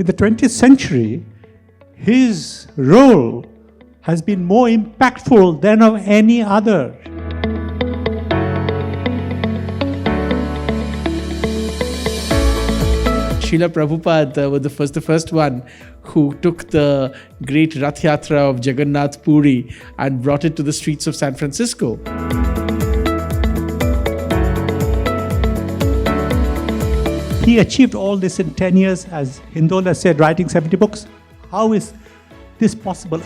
the 20th century, his role has been more impactful than of any other. Srila Prabhupada was the first one who took the great Rath Yatra of Jagannath Puri and brought it to the streets of San Francisco. He achieved all this in 10 years, as Hindola said, writing 70 books. How is this possible?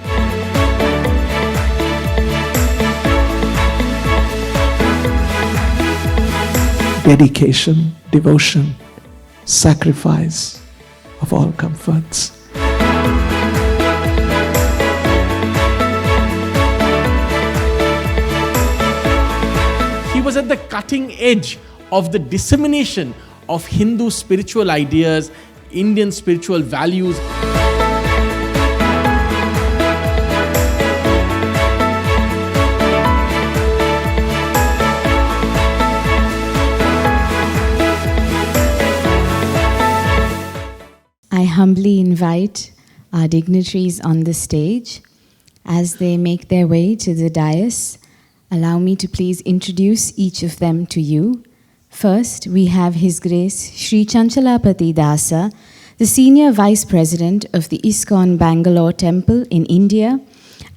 Dedication, devotion, sacrifice of all comforts. He was at the cutting edge of the dissemination of Hindu spiritual ideas, Indian spiritual values. I humbly invite our dignitaries on the stage. As they make their way to the dais, allow me to please introduce each of them to you. First, we have His Grace Sri Chanchalapati Dasa, the Senior Vice President of the ISKCON Bangalore Temple in India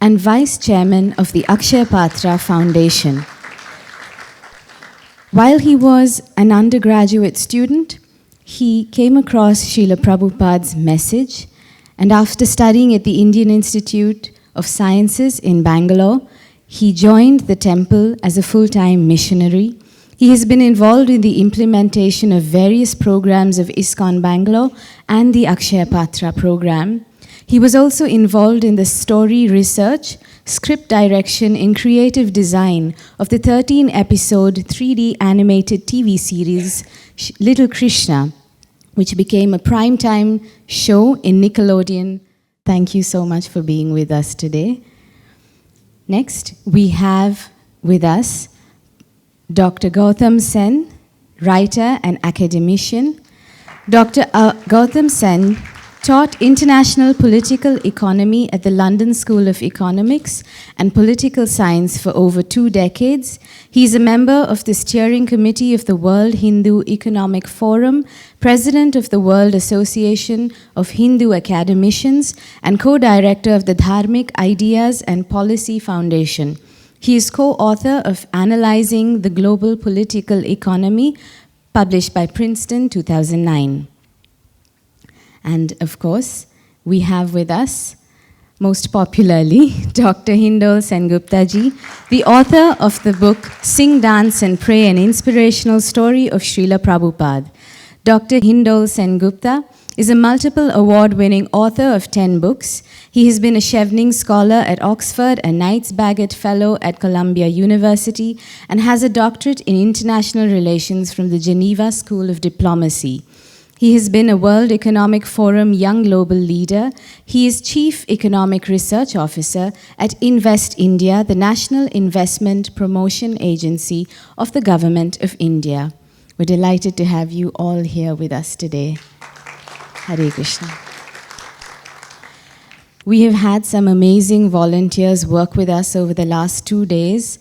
and Vice Chairman of the Akshaya Patra Foundation. While he was an undergraduate student, he came across Srila Prabhupada's message, and after studying at the Indian Institute of Sciences in Bangalore, he joined the temple as a full-time missionary. He has been involved in the implementation of various programs of ISKCON Bangalore and the Akshaya Patra program. He was also involved in the story research, script direction, and creative design of the 13-episode 3D animated TV series Little Krishna, which became a primetime show in Nickelodeon. Thank you so much for being with us today. Next, we have with us Dr. Gautam Sen, writer and academician. Dr. Gautam Sen taught international political economy at the London School of Economics and Political Science for over 2 decades. He is a member of the steering committee of the World Hindu Economic Forum, president of the World Association of Hindu Academicians, and co-director of the Dharmic Ideas and Policy Foundation. He is co-author of Analyzing the Global Political Economy, published by Princeton 2009. And of course, we have with us, most popularly, Dr. Hindol Sengupta ji, the author of the book Sing, Dance and Pray, an inspirational story of Srila Prabhupada. Dr. Hindol Sengupta is a multiple award-winning author of 10 books. He has been a Chevening Scholar at Oxford, a Knights Bagot Fellow at Columbia University, and has a doctorate in international relations from the Geneva School of Diplomacy. He has been a World Economic Forum Young Global Leader. He is Chief Economic Research Officer at Invest India, the National Investment Promotion Agency of the Government of India. We're delighted to have you all here with us today. Hare Krishna. We have had some amazing volunteers work with us over the last 2 days.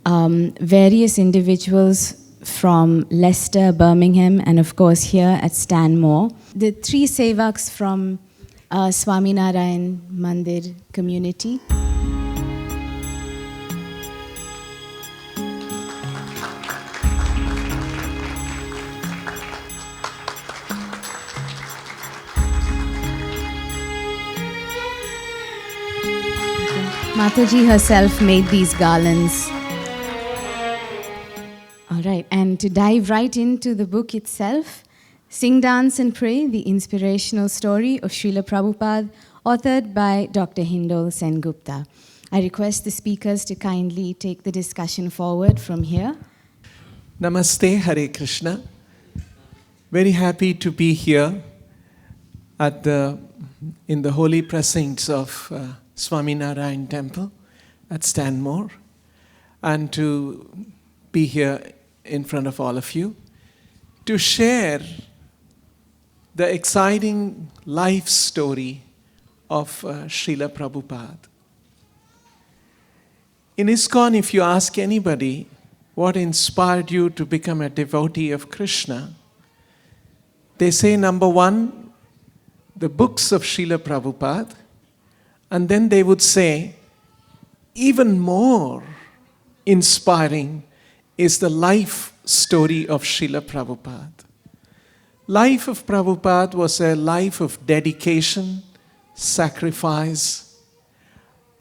Various individuals from Leicester, Birmingham, and of course here at Stanmore. The 3 sevaks from Swaminarayan Mandir community. Mataji herself made these garlands. All right, and to dive right into the book itself, Sing, Dance and Pray, the inspirational story of Srila Prabhupada, authored by Dr. Hindol Sengupta. I request the speakers to kindly take the discussion forward from here. Namaste, Hare Krishna. Very happy to be here in the holy precincts of Swaminarayan Temple at Stanmore, and to be here in front of all of you to share the exciting life story of Srila Prabhupada. In ISKCON, if you ask anybody what inspired you to become a devotee of Krishna, they say, number one, the books of Srila Prabhupada, and then they would say, even more inspiring is the life story of Srila Prabhupada. Life of Prabhupada was a life of dedication, sacrifice,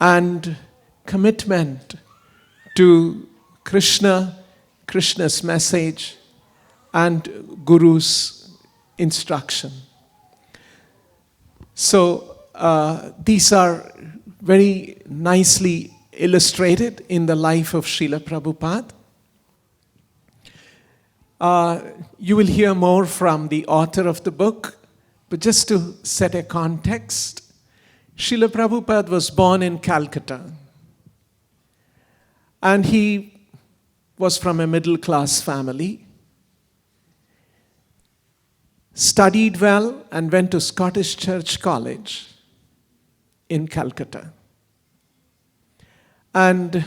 and commitment to Krishna, Krishna's message, and Guru's instruction. So these are very nicely illustrated in the life of Srila Prabhupada. You will hear more from the author of the book, but just to set a context, Srila Prabhupada was born in Calcutta, and he was from a middle-class family, studied well, and went to Scottish Church College in Calcutta. And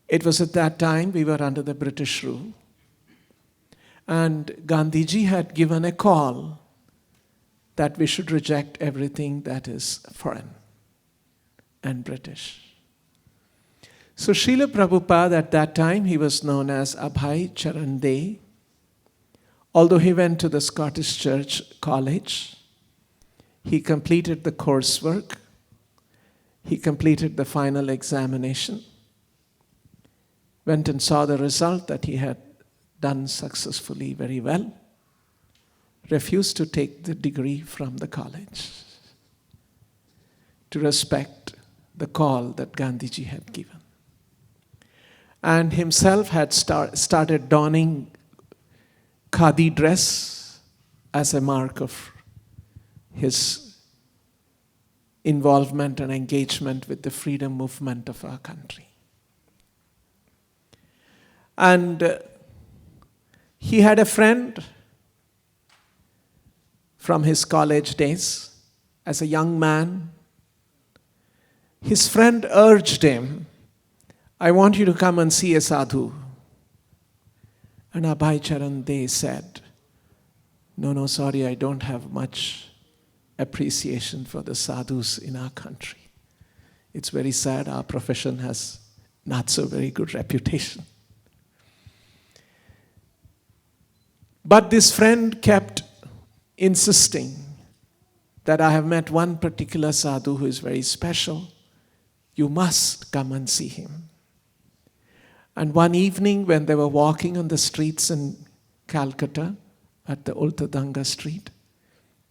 it was at that time we were under the British rule. And Gandhiji had given a call that we should reject everything that is foreign and British. So Srila Prabhupada at that time, he was known as Abhay Charan De. Although he went to the Scottish Church College, he completed the coursework, he completed the final examination, went and saw the result that he had done successfully very well, refused to take the degree from the college to respect the call that Gandhiji had given. And himself had started donning khadi dress as a mark of his involvement and engagement with the freedom movement of our country. And he had a friend from his college days as a young man. His friend urged him, I want you to come and see a sadhu. And Abhay Charan De said, no, sorry, I don't have much appreciation for the sadhus in our country. It's very sad, our profession has not so very good reputation. But this friend kept insisting that I have met one particular sadhu who is very special. You must come and see him. And one evening when they were walking on the streets in Calcutta at the Ultadanga street,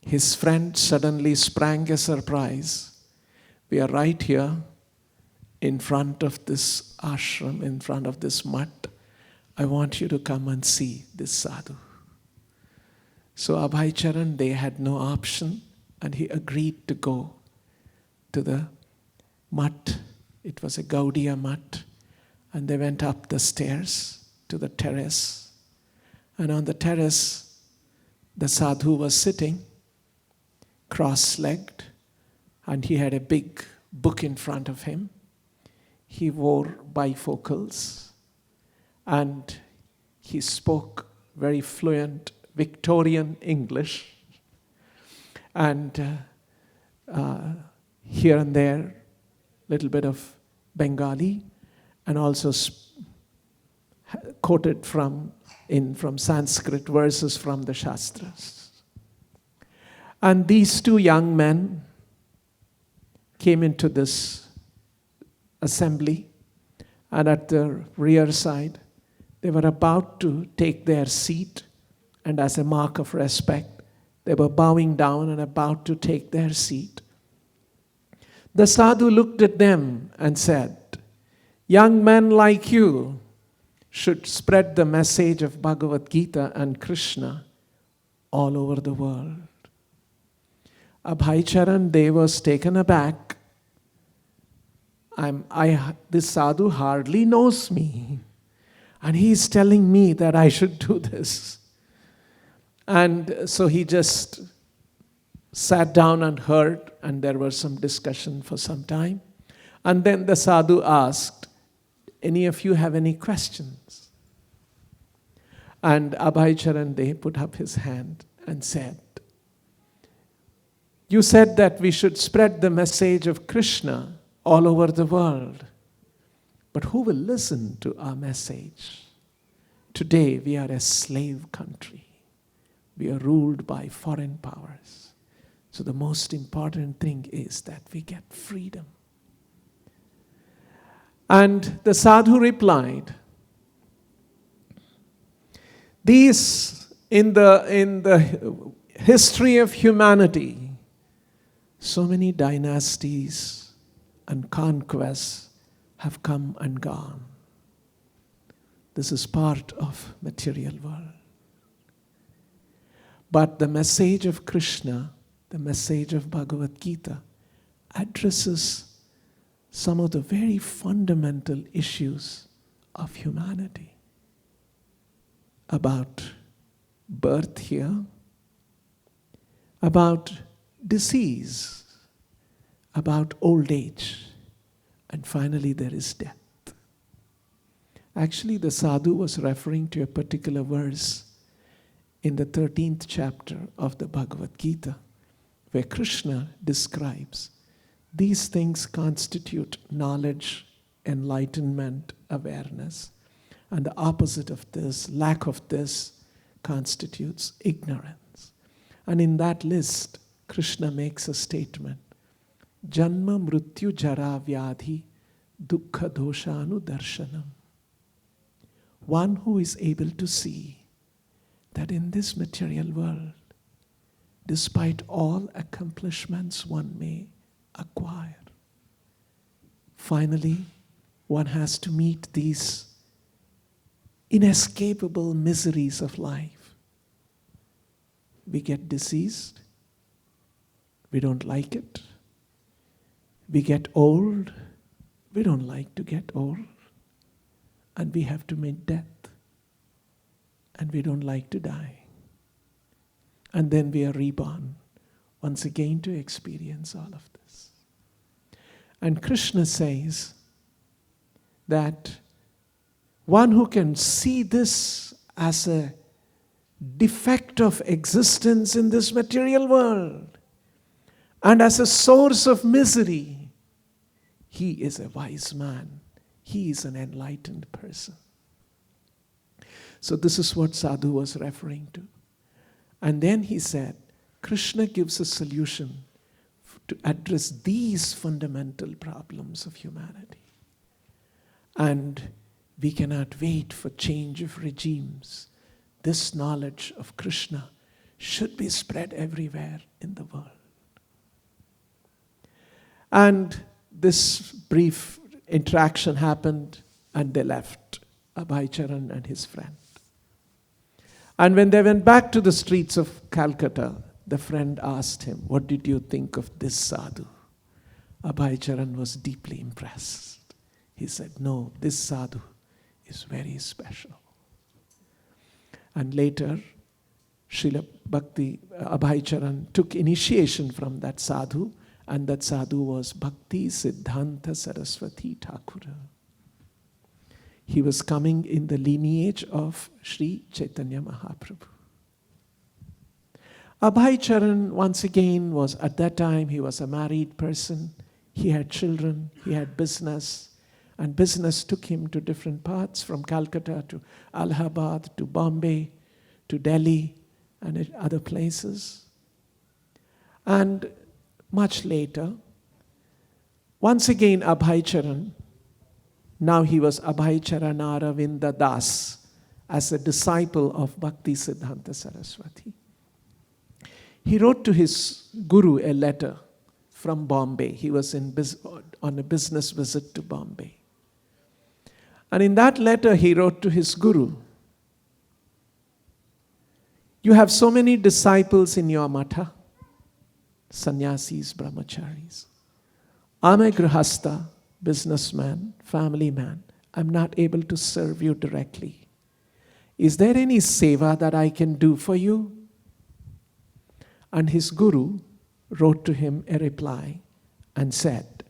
his friend suddenly sprang a surprise. We are right here in front of this ashram, in front of this mutt. I want you to come and see this sadhu. So Abhay Charan, they had no option, and he agreed to go to the mutt. It was a Gaudiya mutt. And they went up the stairs to the terrace. And on the terrace, the sadhu was sitting, cross-legged, and he had a big book in front of him. He wore bifocals, and he spoke very fluent Victorian English. And here and there, a little bit of Bengali, and also quoted from Sanskrit verses from the Shastras. And these two young men came into this assembly, and at the rear side, they were about to take their seat, and as a mark of respect, they were bowing down and about to take their seat. The sadhu looked at them and said, young men like you should spread the message of Bhagavad Gita and Krishna all over the world. Abhay Charan De was taken aback. This sadhu hardly knows me, and he is telling me that I should do this. And so he just sat down and heard, and there was some discussion for some time. And then the sadhu asked, any of you have any questions? And Abhay Charan De put up his hand and said, you said that we should spread the message of Krishna all over the world. But who will listen to our message? Today we are a slave country. We are ruled by foreign powers. So the most important thing is that we get freedom. And the sadhu replied, these, in the history of humanity, so many dynasties and conquests have come and gone. This is part of material world. But the message of Krishna, the message of Bhagavad Gita, addresses some of the very fundamental issues of humanity. About birth here, about disease, about old age, and finally there is death. Actually, the sadhu was referring to a particular verse in the 13th chapter of the Bhagavad Gita, where Krishna describes these things constitute knowledge, enlightenment, awareness, and the opposite of this, lack of this, constitutes ignorance. And in that list, Krishna makes a statement, Janma mrityu jara vyadhi dukkha doshanu darshanam. One who is able to see that in this material world, despite all accomplishments one may acquire, finally one has to meet these inescapable miseries of life. We get diseased, we don't like it. We get old, we don't like to get old. And we have to meet death. And we don't like to die. And then we are reborn once again to experience all of this. And Krishna says that one who can see this as a defect of existence in this material world and as a source of misery, he is a wise man. He is an enlightened person. So this is what sadhu was referring to. And then he said, Krishna gives a solution to address these fundamental problems of humanity. And we cannot wait for change of regimes. This knowledge of Krishna should be spread everywhere in the world. And this brief interaction happened, and they left, Abhay Charan and his friend. And when they went back to the streets of Calcutta, the friend asked him, what did you think of this sadhu? Abhay Charan was deeply impressed. He said, no, this sadhu is very special. And later, Srila Abhay Charan took initiation from that sadhu, and that sadhu was Bhakti Siddhanta Saraswati Thakur. He was coming in the lineage of Sri Chaitanya Mahaprabhu. Abhay Charan, once again, was at that time, he was a married person. He had children, he had business, and business took him to different parts, from Calcutta to Allahabad, to Bombay, to Delhi, and other places. And much later, once again Abhay Charan, now he was Abhay Charanaravinda Das, as a disciple of Bhakti Siddhanta Saraswati. He wrote to his guru a letter from Bombay. He was on a business visit to Bombay. And in that letter he wrote to his guru, you have so many disciples in your matha, sannyasis, brahmacharis. I'm a grihastha, businessman, family man. I'm not able to serve you directly. Is there any seva that I can do for you? And his guru wrote to him a reply and said,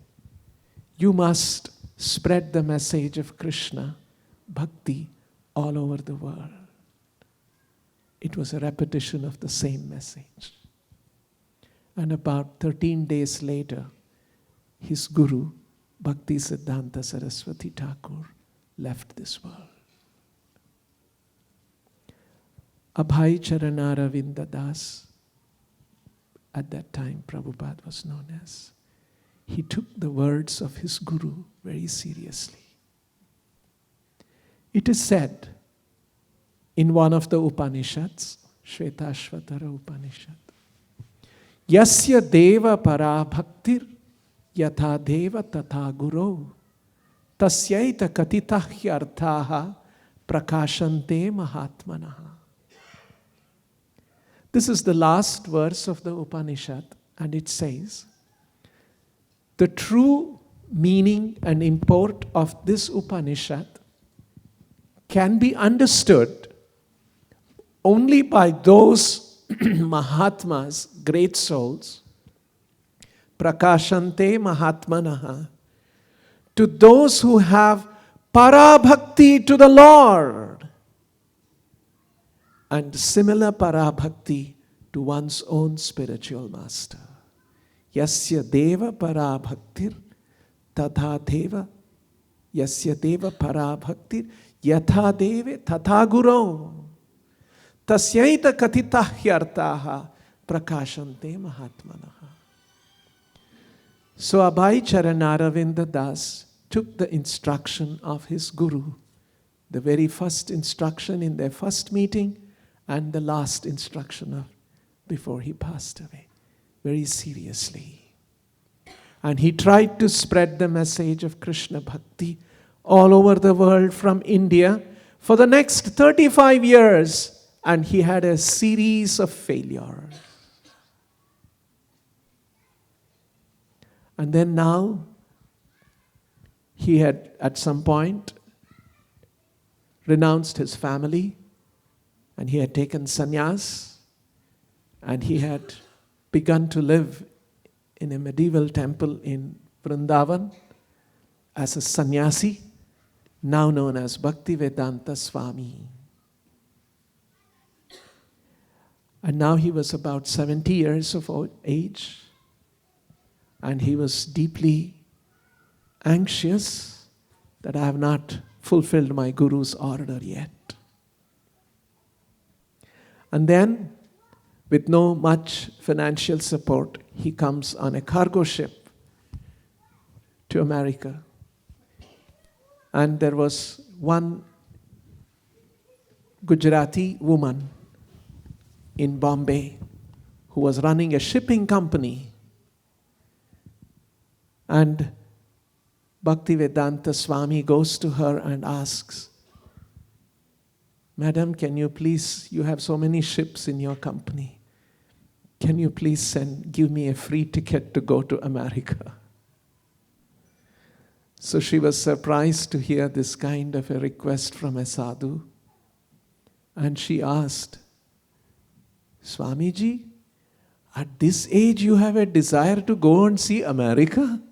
"You must spread the message of Krishna, bhakti, all over the world." It was a repetition of the same message. And about 13 days later, his guru, Bhakti Siddhanta Saraswati Thakur, left this world. Abhay Charanaravinda Das, at that time Prabhupada was known as, he took the words of his guru very seriously. It is said in one of the Upanishads, Shvetashvatara Upanishad, Yasya deva para bhaktir yatha deva tatha guru tasyaita katitah hyarthaha prakashante mahatmanaha. This is the last verse of the Upanishad, and it says, the true meaning and import of this Upanishad can be understood only by those Mahatmas, great souls, prakashante mahatmanaha, to those who have parabhakti to the Lord, and similar parabhakti to one's own spiritual master. Yasya deva parabhaktir tatha deva, yasya deva parabhaktir yatha deve tatha guru tasyaita katitah hyartaha prakashante mahatmanaha. So Abhay Charanaravinda Das took the instruction of his guru, the very first instruction in their first meeting and the last instruction before he passed away, very seriously. And he tried to spread the message of Krishna Bhakti all over the world from India for the next 35 years. And he had a series of failures. And then now, he had at some point renounced his family, and he had taken sannyas, and he had begun to live in a medieval temple in Vrindavan as a sannyasi, now known as Bhaktivedanta Swami. And now he was about 70 years of age, and he was deeply anxious that I have not fulfilled my guru's order yet. And then, with no much financial support, he comes on a cargo ship to America. And there was one Gujarati woman in Bombay who was running a shipping company. And Bhaktivedanta Swami goes to her and asks, "Madam, can you please, you have so many ships in your company, can you please give me a free ticket to go to America?" So she was surprised to hear this kind of a request from a sadhu. And she asked, "Swamiji, at this age you have a desire to go and see America?"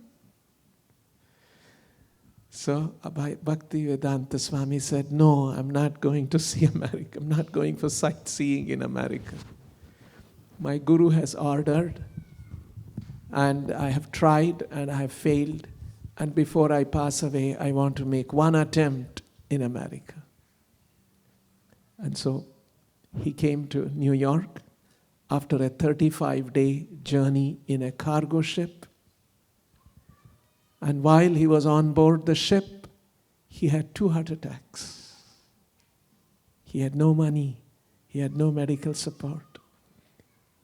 So Bhaktivedanta Swami said, "No, I'm not going to see America. I'm not going for sightseeing in America. My guru has ordered, and I have tried and I have failed. And before I pass away, I want to make one attempt in America." And so he came to New York after a 35-day journey in a cargo ship. And while he was on board the ship, he had 2 heart attacks. He had no money. He had no medical support.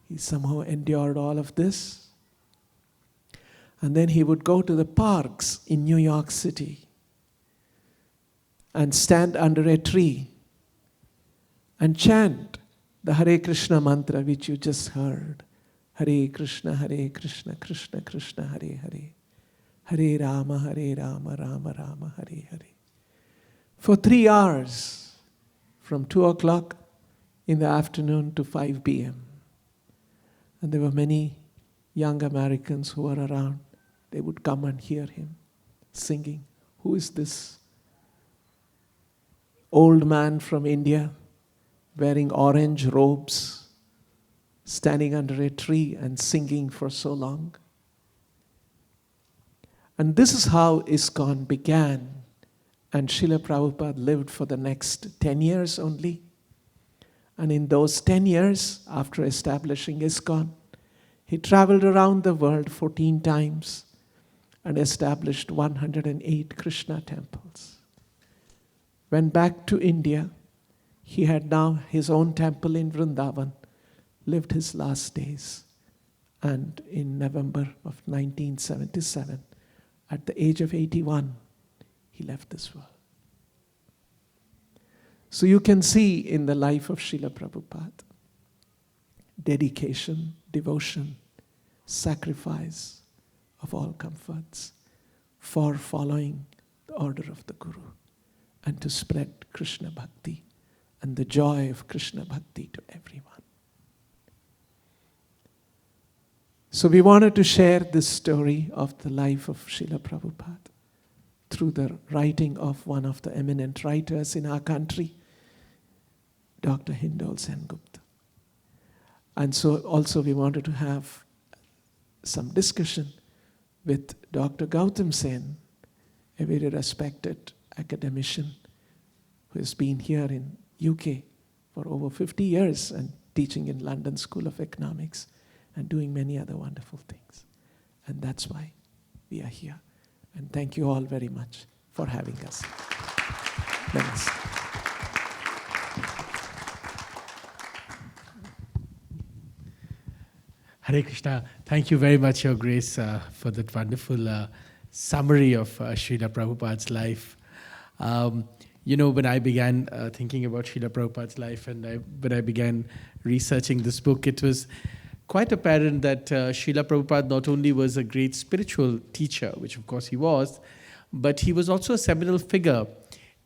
He somehow endured all of this. And then he would go to the parks in New York City and stand under a tree and chant the Hare Krishna mantra which you just heard. Hare Krishna, Krishna Krishna, Hare Hare. Hare Rama, Rama Rama, Hare Hare. For 3 hours, from 2 o'clock in the afternoon to 5 p.m. And there were many young Americans who were around. They would come and hear him singing. Who is this old man from India wearing orange robes, standing under a tree and singing for so long? And this is how ISKCON began. And Srila Prabhupada lived for the next 10 years only. And in those 10 years, after establishing ISKCON, he traveled around the world 14 times and established 108 Krishna temples. Went back to India. He had now his own temple in Vrindavan, lived his last days. And in November of 1977, at the age of 81, he left this world. So you can see in the life of Srila Prabhupada, dedication, devotion, sacrifice of all comforts for following the order of the Guru and to spread Krishna Bhakti and the joy of Krishna Bhakti to everyone. So we wanted to share this story of the life of Srila Prabhupada through the writing of one of the eminent writers in our country, Dr. Hindol Sen Gupta. And so also we wanted to have some discussion with Dr. Gautam Sen, a very respected academician who has been here in UK for over 50 years and teaching in London School of Economics and doing many other wonderful things. And that's why we are here. And thank you all very much for having us. Namaste. Hare Krishna. Thank you very much, Your Grace, for that wonderful summary of Srila Prabhupada's life. When I began thinking about Srila Prabhupada's life and when I began researching this book, it was quite apparent that Srila Prabhupada not only was a great spiritual teacher, which of course he was, but he was also a seminal figure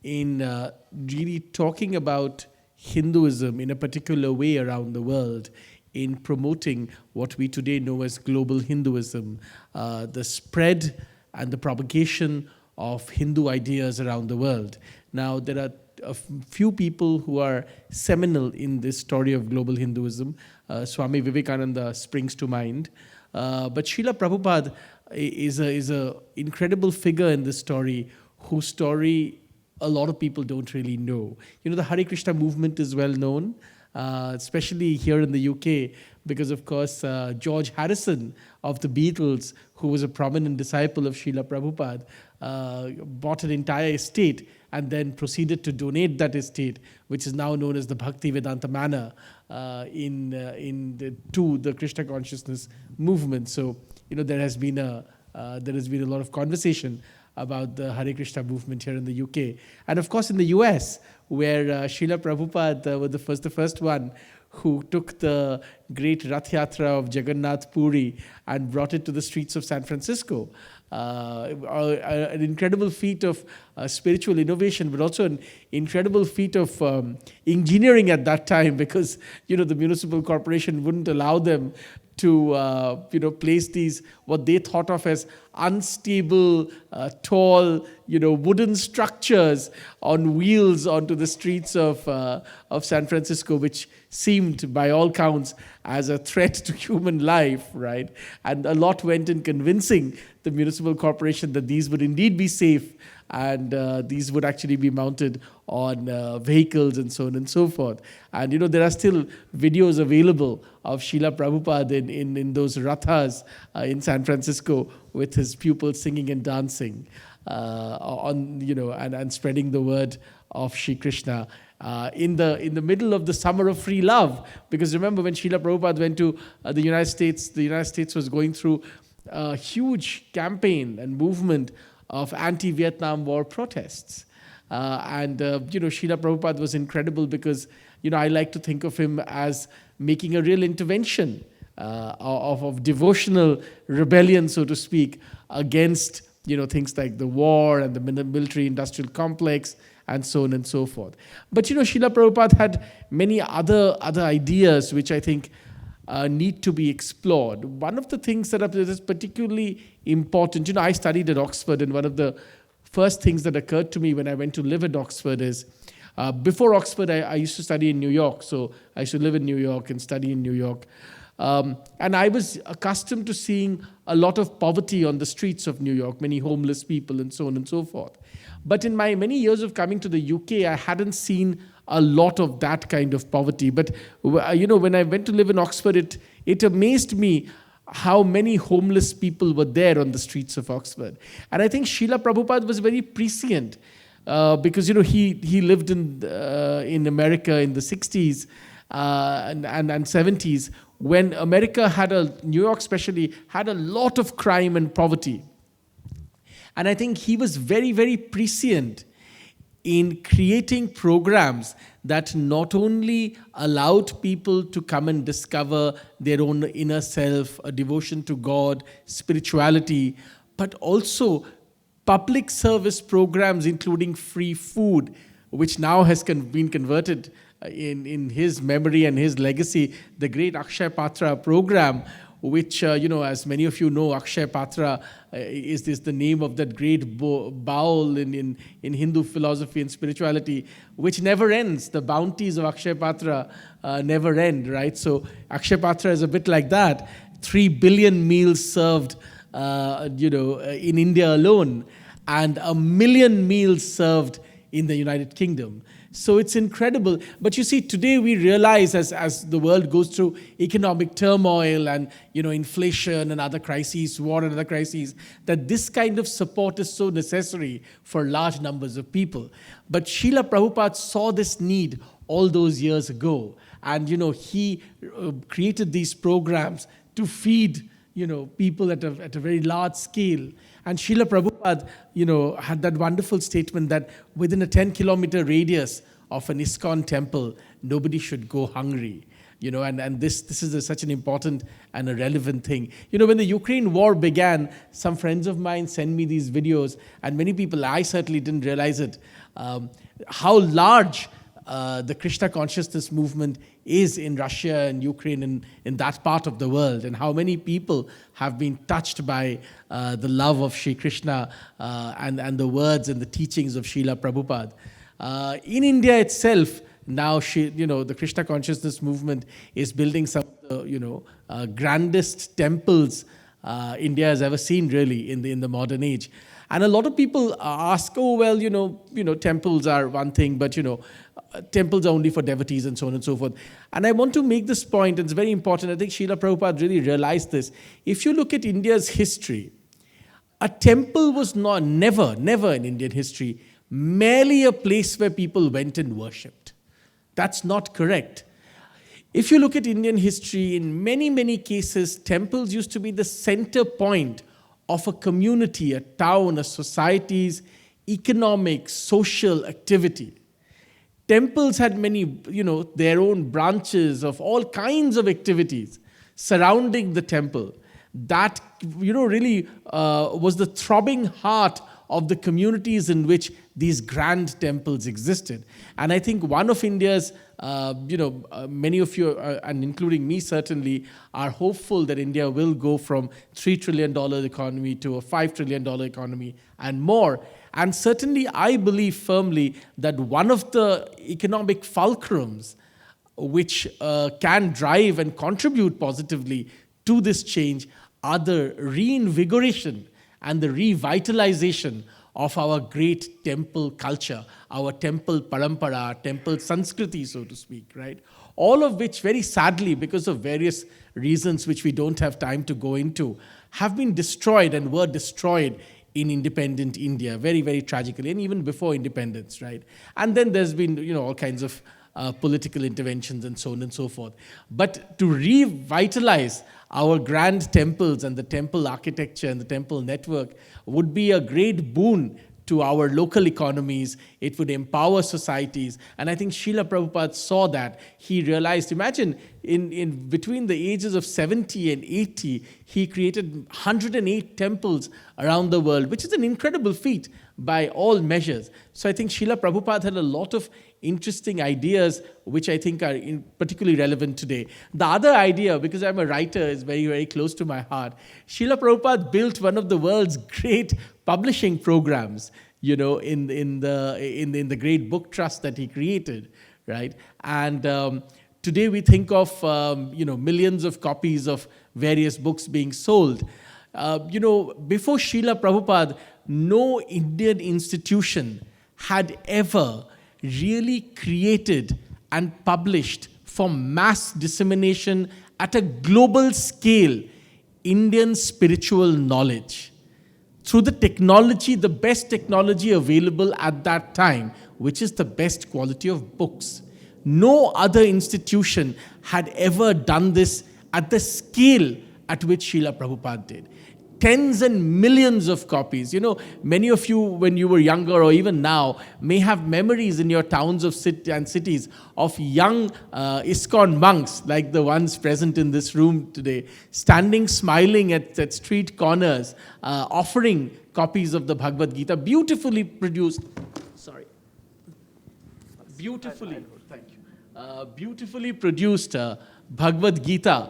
in really talking about Hinduism in a particular way around the world, in promoting what we today know as global Hinduism, the spread and the propagation of Hindu ideas around the world. Now, there are a few people who are seminal in this story of global Hinduism. Swami Vivekananda springs to mind. But Srila Prabhupada is an incredible figure in this story, whose story a lot of people don't really know. The Hare Krishna movement is well known, especially here in the UK, because of course George Harrison of the Beatles, who was a prominent disciple of Srila Prabhupada, bought an entire estate and then proceeded to donate that estate, which is now known as the Bhakti Vedanta Manor, to the Krishna consciousness movement. So there has been a lot of conversation about the Hare Krishna movement here in the UK. And of course in the US, where Srila Prabhupada was the first one who took the great Rath Yatra of Jagannath Puri and brought it to the streets of San Francisco. An incredible feat of spiritual innovation, but also an incredible feat of engineering at that time, because the municipal corporation wouldn't allow them to place these what they thought of as unstable, tall, wooden structures on wheels onto the streets of San Francisco, which seemed, by all counts, as a threat to human life, right? And a lot went in convincing the municipal corporation that these would indeed be safe, and these would actually be mounted on vehicles and so on and so forth. And there are still videos available of Srila Prabhupada in those rathas in San Francisco with his pupils singing and dancing and spreading the word of Shri Krishna in the middle of the summer of free love. Because remember, when Srila Prabhupada went to the United States was going through a huge campaign and movement of anti-Vietnam War protests. Srila Prabhupada was incredible because, I like to think of him as making a real intervention of devotional rebellion, so to speak, against, things like the war and the military-industrial complex and so on and so forth. But, Srila Prabhupada had many other ideas which I think need to be explored. One of the things that is particularly important, I studied at Oxford, and one of the first things that occurred to me when I went to live at Oxford is, before Oxford, I used to study in New York. So I used to live in New York and study in New York. And I was accustomed to seeing a lot of poverty on the streets of New York, many homeless people and so on and so forth. But in my many years of coming to the UK, I hadn't seen a lot of that kind of poverty. But, when I went to live in Oxford, it amazed me how many homeless people were there on the streets of Oxford. And I think Srila Prabhupada was very prescient because, he lived in America in the 60s and 70s, when America New York especially, had a lot of crime and poverty. And I think he was very, very prescient in creating programs that not only allowed people to come and discover their own inner self, a devotion to God, spirituality, but also public service programs, including free food, which now has been converted in his memory and his legacy, the great Akshay Patra program, which, as many of you know, Akshay Patra is the name of that great bowl in Hindu philosophy and spirituality, which never ends. The bounties of Akshay Patra never end, right? So Akshay Patra is a bit like that. 3 billion meals served, in India alone, and 1 million meals served in the United Kingdom. So it's incredible. But you see, today we realize as the world goes through economic turmoil and, inflation and other crises, war and other crises, that this kind of support is so necessary for large numbers of people. But Srila Prabhupada saw this need all those years ago. And, he created these programs to feed, people at a very large scale. And Srila Prabhupada, had that wonderful statement that within a 10-kilometer radius of an ISKCON temple, nobody should go hungry. And this is such an important and a relevant thing. When the Ukraine war began, some friends of mine sent me these videos, and many people, I certainly didn't realize it, how large the Krishna consciousness movement is in Russia and Ukraine and in that part of the world, and how many people have been touched by the love of Shri Krishna and the words and the teachings of Srila Prabhupada. In India itself, now the Krishna consciousness movement is building some of the grandest temples India has ever seen, really, in the modern age. And a lot of people ask, oh, well, temples are one thing, but, temples are only for devotees and so on and so forth. And I want to make this point, and it's very important. I think Srila Prabhupada really realized this. If you look at India's history, a temple was never in Indian history, merely a place where people went and worshipped. That's not correct. If you look at Indian history, in many, many cases, temples used to be the center point of a community, a town, a society's economic, social activity. Temples had many, their own branches of all kinds of activities surrounding the temple. That, really was the throbbing heart of the communities in which these grand temples existed. And I think one of India's, many of you, and including me certainly, are hopeful that India will go from $3 trillion economy to a $5 trillion economy and more. And certainly I believe firmly that one of the economic fulcrums which can drive and contribute positively to this change are the reinvigoration and the revitalization of our great temple culture, our temple parampara, our temple sanskriti, so to speak, right? All of which, very sadly, because of various reasons which we don't have time to go into, have been destroyed and were destroyed in independent India, very, very tragically, and even before independence, right? And then there's been, all kinds of political interventions and so on and so forth. But to revitalize our grand temples and the temple architecture and the temple network would be a great boon to our local economies. It would empower societies. And I think Srila Prabhupada saw that. He realized, imagine, in between the ages of 70 and 80, he created 108 temples around the world, which is an incredible feat by all measures. So I think Srila Prabhupada had a lot of interesting ideas which I think are particularly relevant today. The other idea, because I'm a writer, is very, very close to my heart. Srila Prabhupada built one of the world's great publishing programs, in the great book trust that he created, right? And today we think of millions of copies of various books being sold. Before Srila Prabhupada, no Indian institution had ever really created and published for mass dissemination at a global scale Indian spiritual knowledge through the technology, the best technology available at that time, which is the best quality of books. No other institution had ever done this at the scale at which Srila Prabhupada did. Tens and millions of copies. Many of you, when you were younger or even now, may have memories in your towns and cities of young ISKCON monks, like the ones present in this room today, standing smiling at street corners, offering copies of the Bhagavad Gita, beautifully produced. Beautifully produced Bhagavad Gita,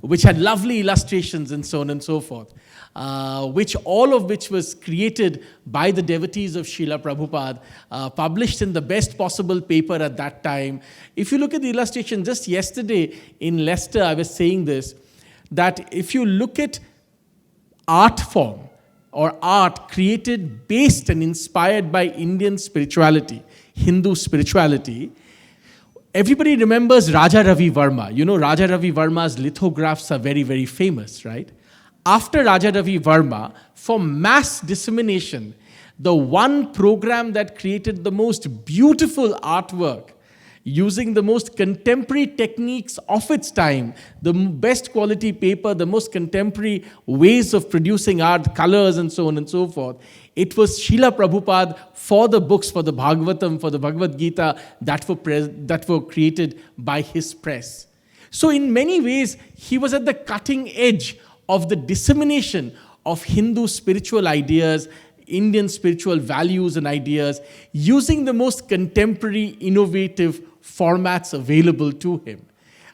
which had lovely illustrations and so on and so forth, all of which was created by the devotees of Srila Prabhupada, published in the best possible paper at that time. If you look at the illustration, just yesterday in Leicester, I was saying this, that if you look at art form or art created, based and inspired by Indian spirituality, Hindu spirituality, everybody remembers Raja Ravi Verma. Raja Ravi Verma's lithographs are very, very famous, right? After Raja Ravi Verma, for mass dissemination, the one program that created the most beautiful artwork, using the most contemporary techniques of its time, the best quality paper, the most contemporary ways of producing art, colors and so on and so forth, it was Srila Prabhupada for the books, for the Bhagavatam, for the Bhagavad Gita that were created by his press. So in many ways, he was at the cutting edge of the dissemination of Hindu spiritual ideas, Indian spiritual values and ideas, using the most contemporary, innovative formats available to him.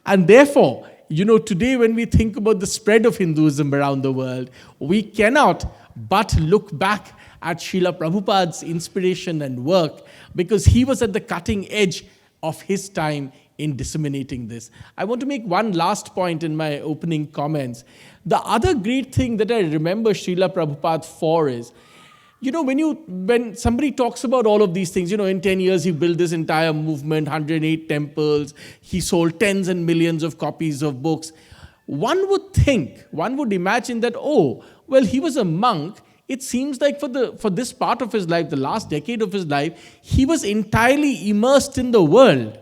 And therefore, today when we think about the spread of Hinduism around the world, we cannot but look back at Srila Prabhupada's inspiration and work, because he was at the cutting edge of his time in disseminating this. I want to make one last point in my opening comments. The other great thing that I remember Srila Prabhupada for is, when somebody talks about all of these things, in 10 years he built this entire movement, 108 temples, he sold tens and millions of copies of books. One would imagine that, he was a monk. It seems like for this part of his life, the last decade of his life, he was entirely immersed in the world.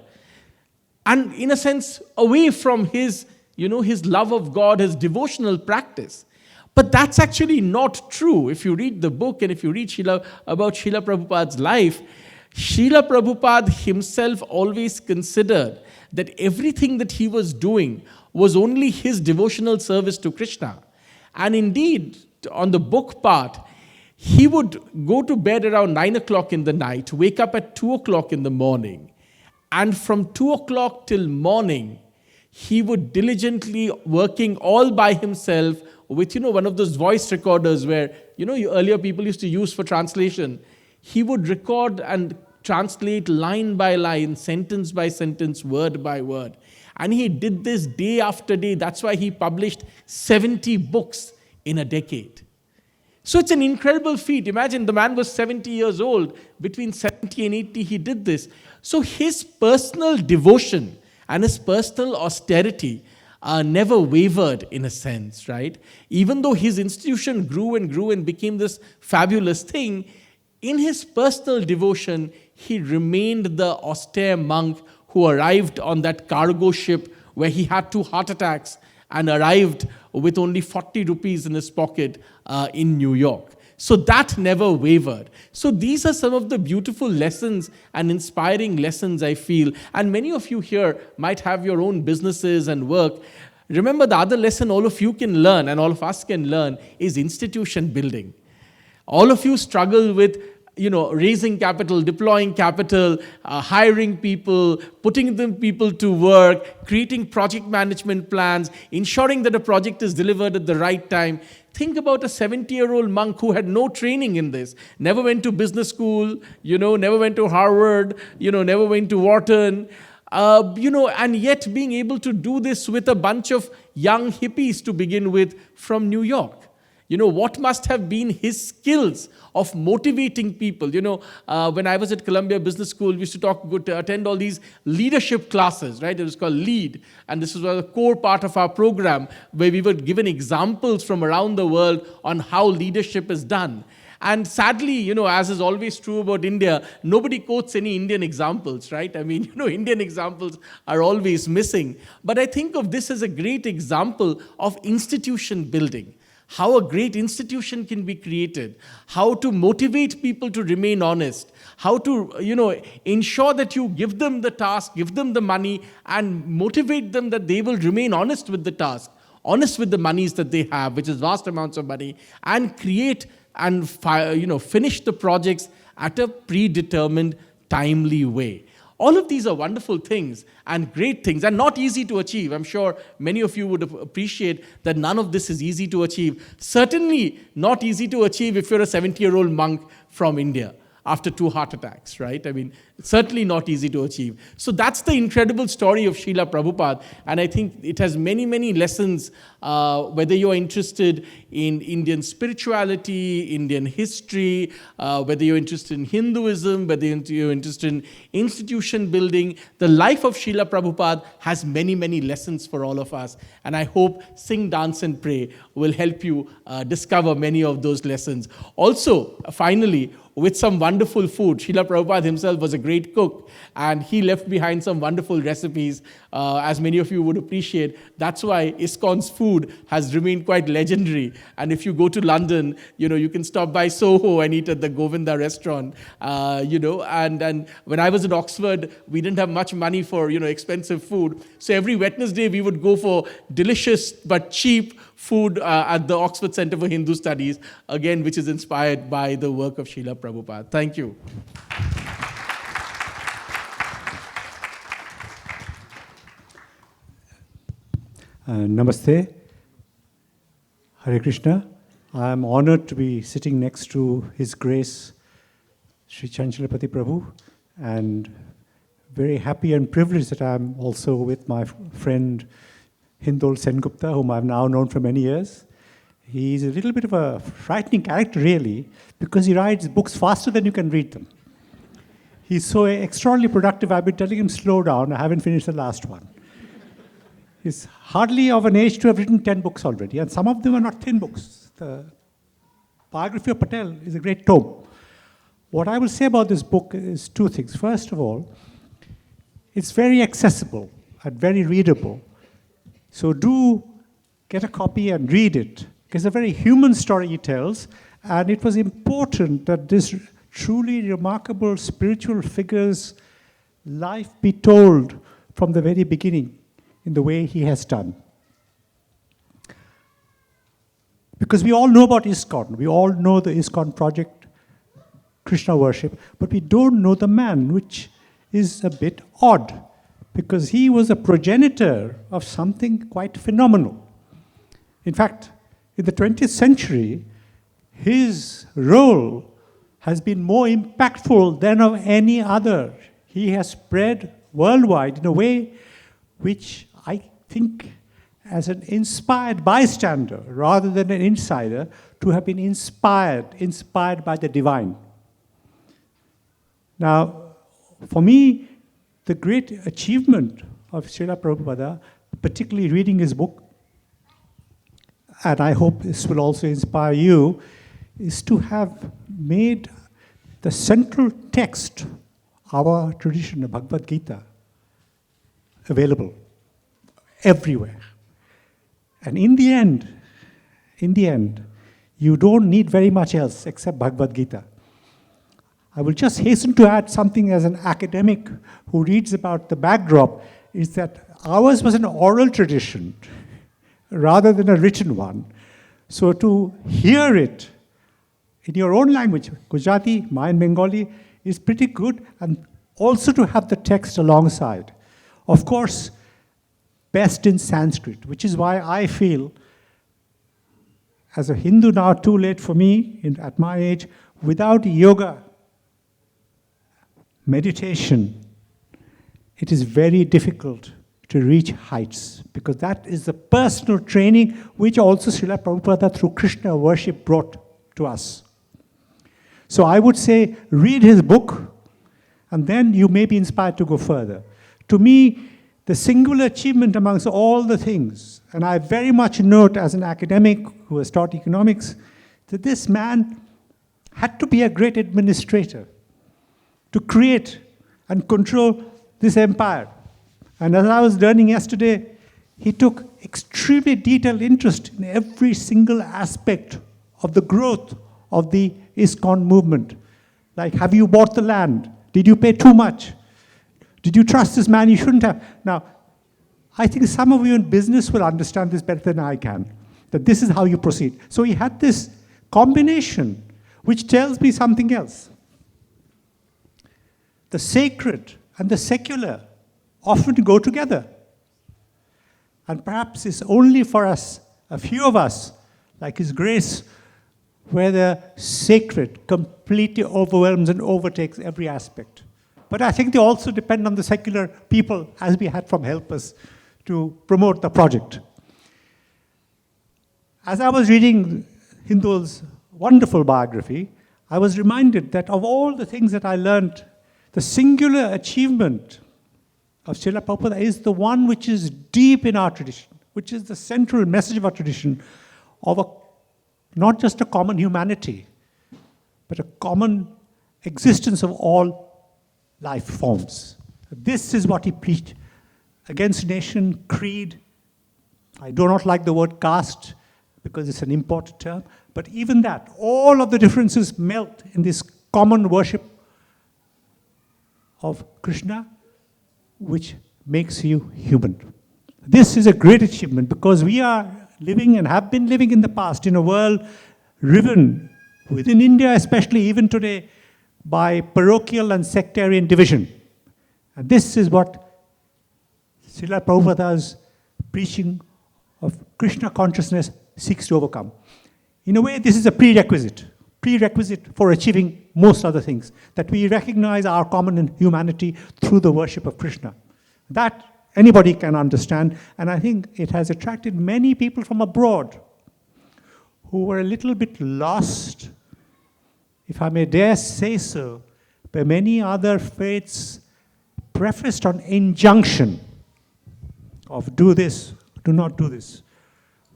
And in a sense, away from his love of God, his devotional practice. But that's actually not true. If you read the book and if you read about Srila Prabhupada's life, Srila Prabhupada himself always considered that everything that he was doing was only his devotional service to Krishna. And indeed, on the book part, he would go to bed around 9 o'clock in the night, wake up at 2 o'clock in the morning, and from 2 o'clock till morning, he would diligently working all by himself with, one of those voice recorders where, earlier people used to use for translation. He would record and translate line by line, sentence by sentence, word by word. And he did this day after day. That's why he published 70 books in a decade. So it's an incredible feat. Imagine the man was 70 years old. Between 70 and 80, he did this. So his personal devotion and his personal austerity never wavered, in a sense, right? Even though his institution grew and became this fabulous thing, in his personal devotion, he remained the austere monk who arrived on that cargo ship where he had 2 heart attacks and arrived with only 40 rupees in his pocket in New York. So that never wavered. So these are some of the beautiful lessons and inspiring lessons, I feel. And many of you here might have your own businesses and work. Remember, the other lesson all of you can learn and all of us can learn is institution building. All of you struggle with raising capital, deploying capital, hiring people, putting them people to work, creating project management plans, ensuring that a project is delivered at the right time. Think about a 70-year-old monk who had no training in this, never went to business school, never went to Harvard, never went to Wharton, and yet being able to do this with a bunch of young hippies to begin with from New York. What must have been his skills of motivating people? When I was at Columbia Business School, we used to attend all these leadership classes, right? It was called LEAD. And this was a core part of our program where we were given examples from around the world on how leadership is done. And sadly, as is always true about India, nobody quotes any Indian examples, right? I mean, Indian examples are always missing. But I think of this as a great example of institution building. How a great institution can be created, how to motivate people to remain honest, how to, ensure that you give them the task, give them the money, and motivate them that they will remain honest with the task, honest with the monies that they have, which is vast amounts of money, and create and finish the projects at a predetermined, timely way. All of these are wonderful things and great things and not easy to achieve. I'm sure many of you would appreciate that none of this is easy to achieve. Certainly not easy to achieve if you're a 70-year-old monk from India after 2 heart attacks, right? I mean, it's certainly not easy to achieve. So that's the incredible story of Srila Prabhupada. And I think it has many, many lessons, whether you're interested in Indian spirituality, Indian history, whether you're interested in Hinduism, whether you're interested in institution building. The life of Srila Prabhupada has many, many lessons for all of us. And I hope Sing, Dance and Pray will help you discover many of those lessons. Also, finally, with some wonderful food. Srila Prabhupada himself was a great cook, and he left behind some wonderful recipes, as many of you would appreciate. That's why ISKCON's food has remained quite legendary. And if you go to London, you can stop by Soho and eat at the Govinda restaurant, and when I was at Oxford, we didn't have much money for, expensive food. So every Wednesday, we would go for delicious but cheap food at the Oxford Center for Hindu Studies, again, which is inspired by the work of Srila Prabhupada. Thank you. Namaste. Hare Krishna. I am honored to be sitting next to His Grace, Sri Chanchalapati Prabhu, and very happy and privileged that I am also with my friend Hindol Sengupta, whom I've now known for many years. He's a little bit of a frightening character, really, because he writes books faster than you can read them. He's so extraordinarily productive, I've been telling him, slow down, I haven't finished the last one. He's hardly of an age to have written 10 books already, and some of them are not thin books. The biography of Patel is a great tome. What I will say about this book is 2 things. First of all, it's very accessible and very readable. So do get a copy and read it. It's a very human story he tells, and it was important that this truly remarkable spiritual figure's life be told from the very beginning in the way he has done. Because we all know about ISKCON. We all know the ISKCON project, Krishna worship, but we don't know the man, which is a bit odd, because he was a progenitor of something quite phenomenal. In fact, in the 20th century, his role has been more impactful than of any other. He has spread worldwide in a way which I think, as an inspired bystander rather than an insider, to have been inspired by the divine. Now, for me, the great achievement of Srila Prabhupada, particularly reading his book, and I hope this will also inspire you, is to have made the central text, our tradition, the Bhagavad Gita, available everywhere. And in the end, you don't need very much else except Bhagavad Gita. I will just hasten to add something as an academic who reads about the backdrop, is that ours was an oral tradition rather than a written one. So to hear it in your own language, Gujarati, mine Bengali, is pretty good, and also to have the text alongside. Of course, best in Sanskrit, which is why I feel, as a Hindu now, too late for me at my age, without yoga, meditation, it is very difficult to reach heights, because that is the personal training which also Srila Prabhupada through Krishna worship brought to us. So I would say, read his book, and then you may be inspired to go further. To me, the singular achievement amongst all the things, and I very much note as an academic who has taught economics, that this man had to be a great administrator to create and control this empire. And as I was learning yesterday, he took extremely detailed interest in every single aspect of the growth of the ISKCON movement. Like, have you bought the land? Did you pay too much? Did you trust this man? You shouldn't have. Now, I think some of you in business will understand this better than I can, that this is how you proceed. So he had this combination, which tells me something else. The sacred and the secular often go together. And perhaps it's only for us, a few of us, like His Grace, where the sacred completely overwhelms and overtakes every aspect. But I think they also depend on the secular people, as we had from help us to promote the project. As I was reading Hindul's wonderful biography, I was reminded that of all the things that I learned, the singular achievement of Srila Prabhupada is the one which is deep in our tradition, which is the central message of our tradition of not just a common humanity, but a common existence of all life forms. This is what he preached against nation, creed. I do not like the word caste because it's an imported term, but even that, all of the differences melt in this common worship of Krishna, which makes you human. This is a great achievement because we are living and have been living in the past in a world riven, within India especially, even today, by parochial and sectarian division. And this is what Srila Prabhupada's preaching of Krishna consciousness seeks to overcome. In a way, this is a prerequisite for achieving most other things, that we recognize our common humanity through the worship of Krishna. That anybody can understand, and I think it has attracted many people from abroad who were a little bit lost, if I may dare say so, by many other faiths prefaced on injunction of do this, do not do this.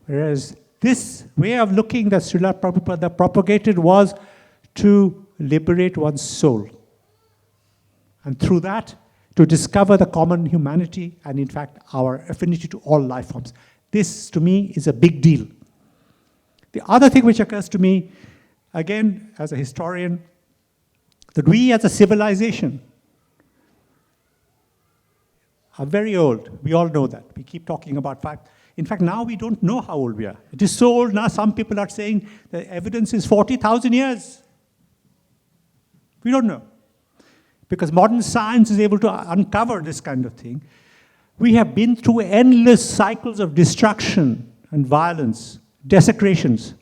Whereas this way of looking that Srila Prabhupada propagated was to liberate one's soul. And through that, to discover the common humanity and, in fact, our affinity to all life forms. This, to me, is a big deal. The other thing which occurs to me, again, as a historian, that we as a civilization are very old. We all know that. We keep talking about fact. In fact, now we don't know how old we are. It is so old now, some people are saying the evidence is 40,000 years. We don't know. Because modern science is able to uncover this kind of thing. We have been through endless cycles of destruction and violence, desecrations,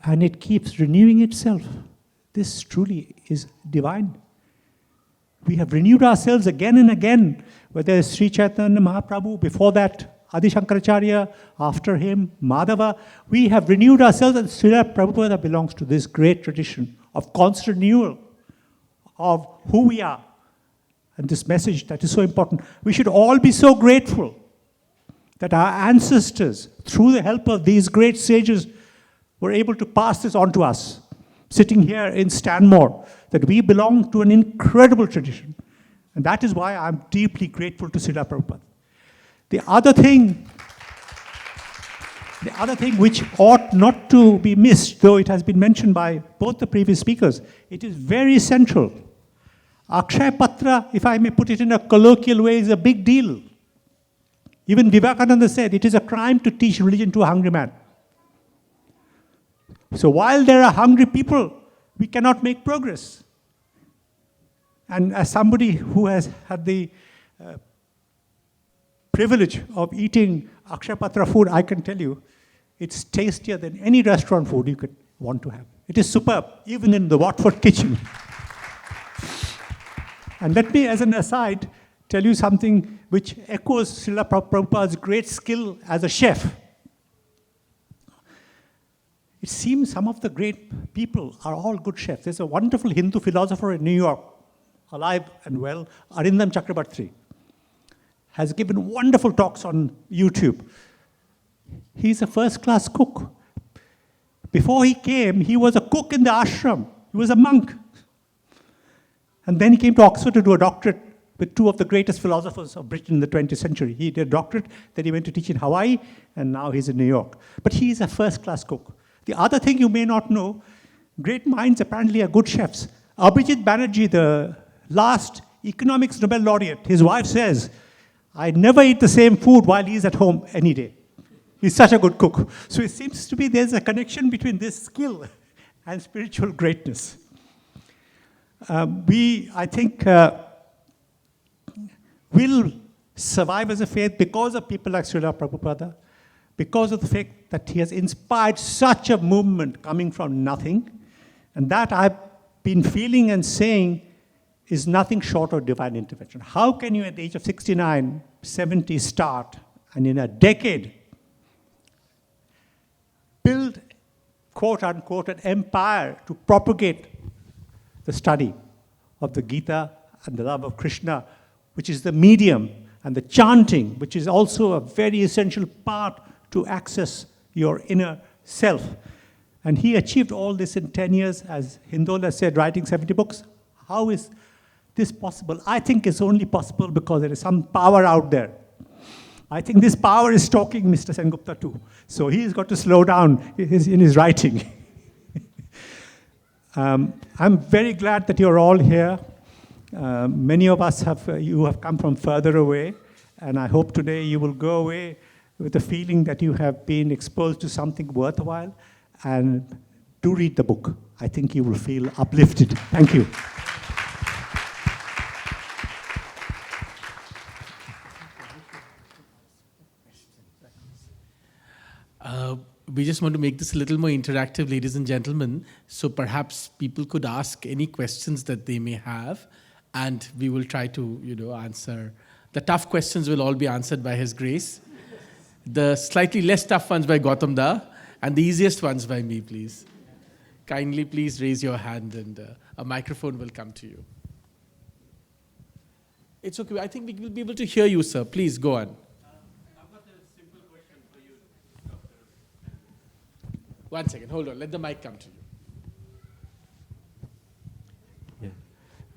and it keeps renewing itself. This truly is divine. We have renewed ourselves again and again, whether it's Sri Chaitanya Mahaprabhu, before that Adi Shankaracharya, after him Madhava. We have renewed ourselves, and Srila Prabhupada belongs to this great tradition of constant renewal of who we are. And this message that is so important. We should all be so grateful that our ancestors, through the help of these great sages, were able to pass this on to us. Sitting here in Stanmore, that we belong to an incredible tradition. And that is why I'm deeply grateful to Srila Prabhupada. The other thing which ought not to be missed, though it has been mentioned by both the previous speakers, it is very central. Akshaya Patra, if I may put it in a colloquial way, is a big deal. Even Vivekananda said, it is a crime to teach religion to a hungry man. So while there are hungry people, we cannot make progress. And as somebody who has had the privilege of eating Akshaya Patra food, I can tell you, it's tastier than any restaurant food you could want to have. It is superb, even in the Watford kitchen. And let me, as an aside, tell you something which echoes Srila Prabhupada's great skill as a chef. It seems some of the great people are all good chefs. There's a wonderful Hindu philosopher in New York, alive and well, Arindam Chakrabarti, has given wonderful talks on YouTube. He's a first-class cook. Before he came, he was a cook in the ashram. He was a monk. And then he came to Oxford to do a doctorate with two of the greatest philosophers of Britain in the 20th century. He did a doctorate, then he went to teach in Hawaii, and now he's in New York. But he's a first-class cook. The other thing you may not know, great minds apparently are good chefs. Abhijit Banerjee, the last economics Nobel laureate, his wife says, I never eat the same food while he's at home any day. He's such a good cook. So it seems to be there's a connection between this skill and spiritual greatness. I think, will survive as a faith because of people like Srila Prabhupada, because of the fact that he has inspired such a movement coming from nothing. And that I've been feeling and saying is nothing short of divine intervention. How can you at the age of 69, 70 start, and in a decade, build, quote unquote, an empire to propagate the study of the Gita and the love of Krishna, which is the medium, and the chanting, which is also a very essential part to access your inner self. And he achieved all this in 10 years, as Hindola said, writing 70 books. How is this possible? I think it's only possible because there is some power out there. I think this power is stalking Mr. Sengupta too. So he's got to slow down in his writing. I'm very glad that you're all here. Many of us you have come from further away, and I hope today you will go away with the feeling that you have been exposed to something worthwhile, and do read the book. I think you will feel uplifted. Thank you. We just want to make this a little more interactive, ladies and gentlemen, so perhaps people could ask any questions that they may have, and we will try to, answer. The tough questions will all be answered by His Grace. The slightly less tough ones by Gautam Da, and the easiest ones by me, please. Kindly, please raise your hand, and a microphone will come to you. It's okay. I think we will be able to hear you, sir. Please go on. One second, hold on. Let the mic come to you.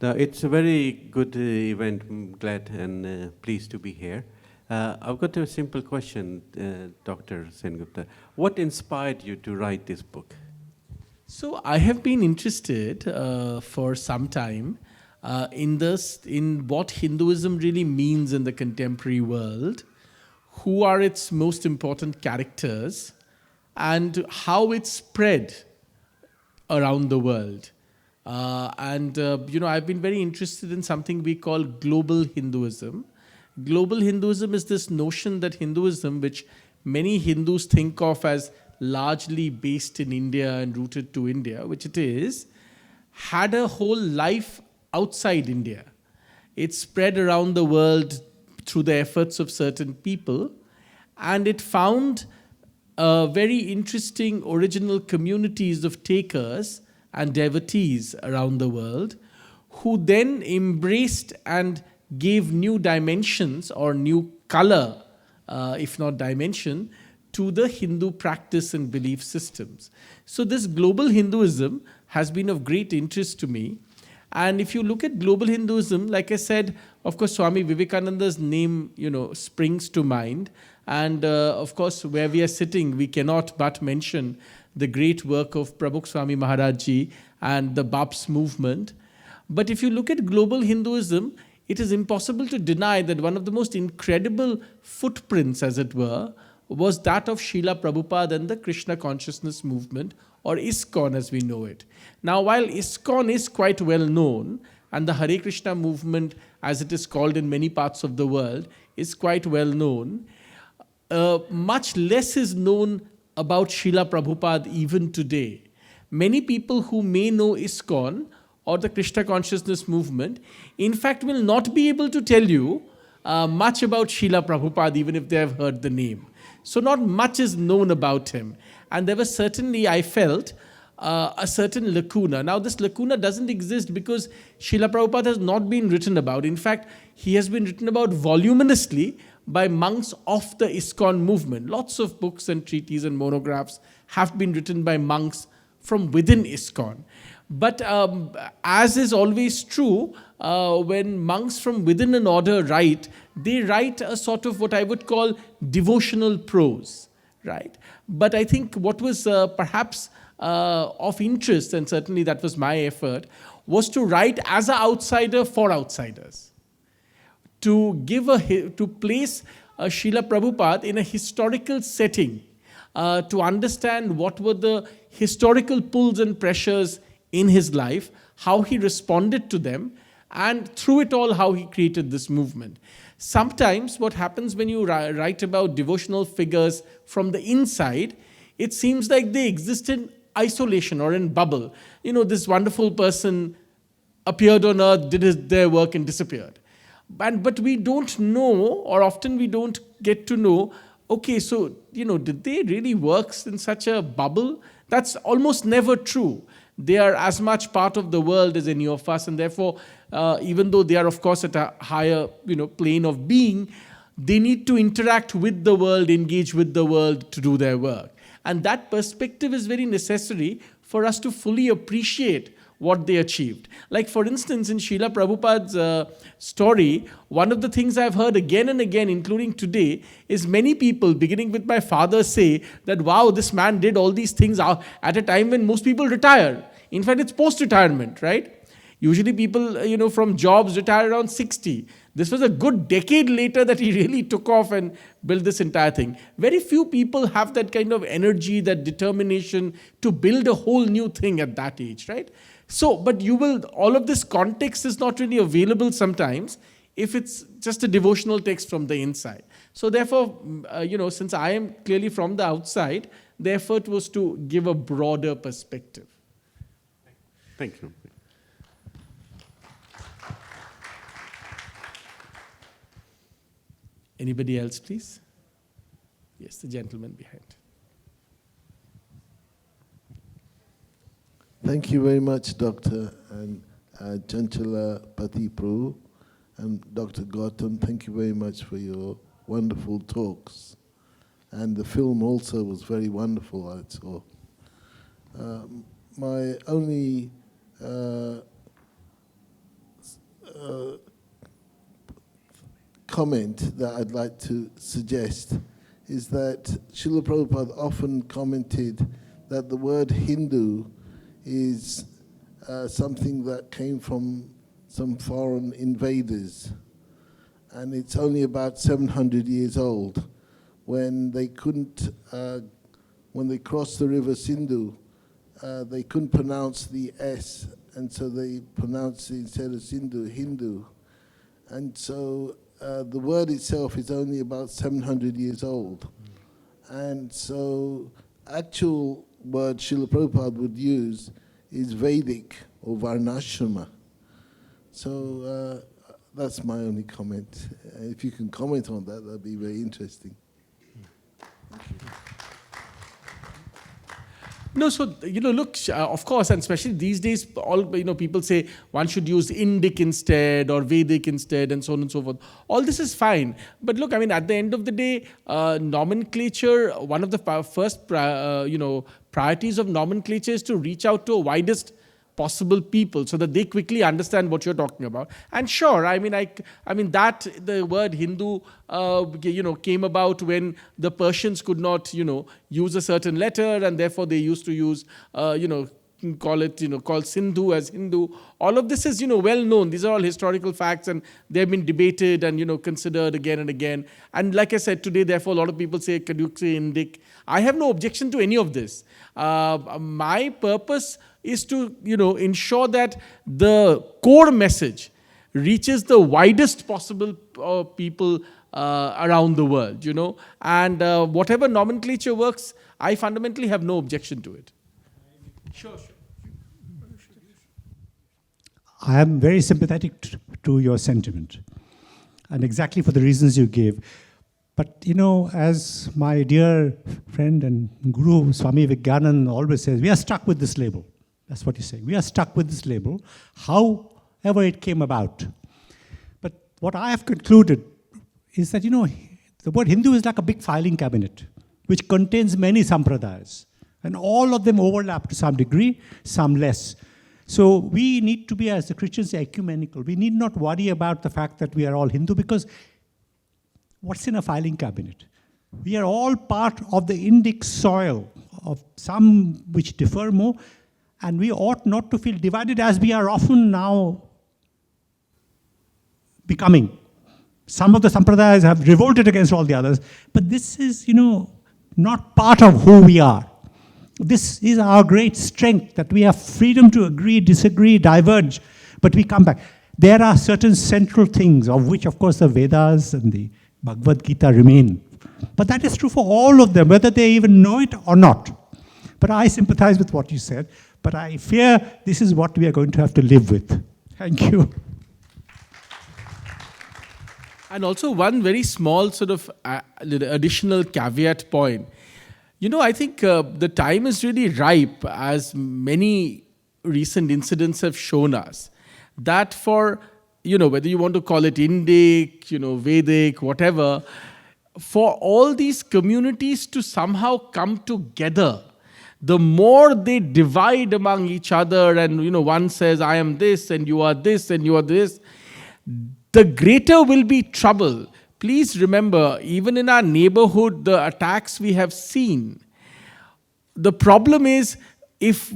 Yeah, it's a very good event. I'm glad and pleased to be here. I've got a simple question, Dr. Sengupta. What inspired you to write this book? So I have been interested for some time in what Hinduism really means in the contemporary world, who are its most important characters, and how it's spread around the world. I've been very interested in something we call global Hinduism. Global Hinduism is this notion that Hinduism, which many Hindus think of as largely based in India and rooted to India, which it is, had a whole life outside India. It spread around the world through the efforts of certain people, and it found very interesting original communities of takers and devotees around the world, who then embraced and gave new dimensions or new color, if not dimension, to the Hindu practice and belief systems. So this global Hinduism has been of great interest to me. And if you look at global Hinduism, like I said, of course, Swami Vivekananda's name, springs to mind. And of course, where we are sitting, we cannot but mention the great work of Prabhu Swami Maharaj Ji and the Baps movement. But if you look at global Hinduism, it is impossible to deny that one of the most incredible footprints, as it were, was that of Srila Prabhupada and the Krishna consciousness movement, or ISKCON as we know it. Now, while ISKCON is quite well known, and the Hare Krishna movement, as it is called in many parts of the world, is quite well known, much less is known about Srila Prabhupada even today. Many people who may know ISKCON or the Krishna consciousness movement, in fact, will not be able to tell you much about Srila Prabhupada, even if they have heard the name. So not much is known about him. And there was certainly, I felt, a certain lacuna. Now, this lacuna doesn't exist because Srila Prabhupada has not been written about. In fact, he has been written about voluminously by monks of the ISKCON movement. Lots of books and treatises and monographs have been written by monks from within ISKCON. But as is always true, when monks from within an order write, they write a sort of what I would call devotional prose, right? But I think what was perhaps of interest, and certainly that was my effort, was to write as an outsider for outsiders. To place Srila Prabhupada in a historical setting, to understand what were the historical pulls and pressures in his life, how he responded to them, and through it all, how he created this movement. Sometimes what happens when you write about devotional figures from the inside, it seems like they exist in isolation or in bubble. You know, this wonderful person appeared on earth, did their work and disappeared. But we don't know, or often we don't get to know, okay, so, did they really work in such a bubble? That's almost never true. They are as much part of the world as any of us, and therefore, even though they are, of course, at a higher, plane of being, they need to interact with the world, engage with the world to do their work. And that perspective is very necessary for us to fully appreciate what they achieved. Like, for instance, in Srila Prabhupada's story, one of the things I've heard again and again, including today, is many people, beginning with my father, say that, wow, this man did all these things at a time when most people retire. In fact, it's post-retirement, right? Usually people, from jobs retire around 60. This was a good decade later that he really took off and built this entire thing. Very few people have that kind of energy, that determination to build a whole new thing at that age, right? So, but all of this context is not really available sometimes if it's just a devotional text from the inside. So therefore, since I am clearly from the outside, the effort was to give a broader perspective. Thank you. Anybody else, please? Yes, the gentleman behind. Thank you very much, Dr. and Chanchala Pati Prabhu and Dr. Gautam. Thank you very much for your wonderful talks. And the film also was very wonderful, I saw. My only comment that I'd like to suggest is that Srila Prabhupada often commented that the word Hindu is something that came from some foreign invaders. And it's only about 700 years old. When they couldn't, when they crossed the river Sindhu, they couldn't pronounce the S, and so they pronounced it, instead of Sindhu, Hindu. And so the word itself is only about 700 years old. And so actual word Srila Prabhupada would use is Vedic or Varnashrama. So that's my only comment. If you can comment on that, that'd be very interesting. No, so, look, of course, and especially these days, all, people say one should use Indic instead or Vedic instead and so on and so forth. All this is fine. But look, at the end of the day, nomenclature, one of the first, priorities of nomenclature is to reach out to a widest possible people so that they quickly understand what you're talking about. And sure, that the word Hindu, came about when the Persians could not, use a certain letter, and therefore they used to use, call it, call Sindhu as Hindu. All of this is, well known. These are all historical facts, and they've been debated and, considered again and again. And like I said, today, therefore, a lot of people say Kadukse, Indic. I have no objection to any of this. My purpose is to, ensure that the core message reaches the widest possible people around the world, And whatever nomenclature works, I fundamentally have no objection to it. Sure. I am very sympathetic to your sentiment, and exactly for the reasons you gave. But, as my dear friend and guru, Swami Vivekananda, always says, we are stuck with this label. That's what he's saying. We are stuck with this label, however it came about. But what I have concluded is that, the word Hindu is like a big filing cabinet, which contains many sampradayas. And all of them overlap to some degree, some less. So we need to be, as the Christians say, ecumenical. We need not worry about the fact that we are all Hindu, because what's in a filing cabinet? We are all part of the Indic soil of some which differ more, and we ought not to feel divided, as we are often now becoming. Some of the sampradayas have revolted against all the others, but this is, not part of who we are. This is our great strength, that we have freedom to agree, disagree, diverge, but we come back. There are certain central things, of which, of course, the Vedas and the Bhagavad Gita remain. But that is true for all of them, whether they even know it or not. But I sympathize with what you said, but I fear this is what we are going to have to live with. Thank you. And also one very small sort of additional caveat point. I think the time is really ripe, as many recent incidents have shown us, that for, whether you want to call it Indic, Vedic, whatever, for all these communities to somehow come together, the more they divide among each other and, one says, I am this and you are this and you are this, the greater will be trouble. Please remember, even in our neighborhood, the attacks we have seen, the problem is, if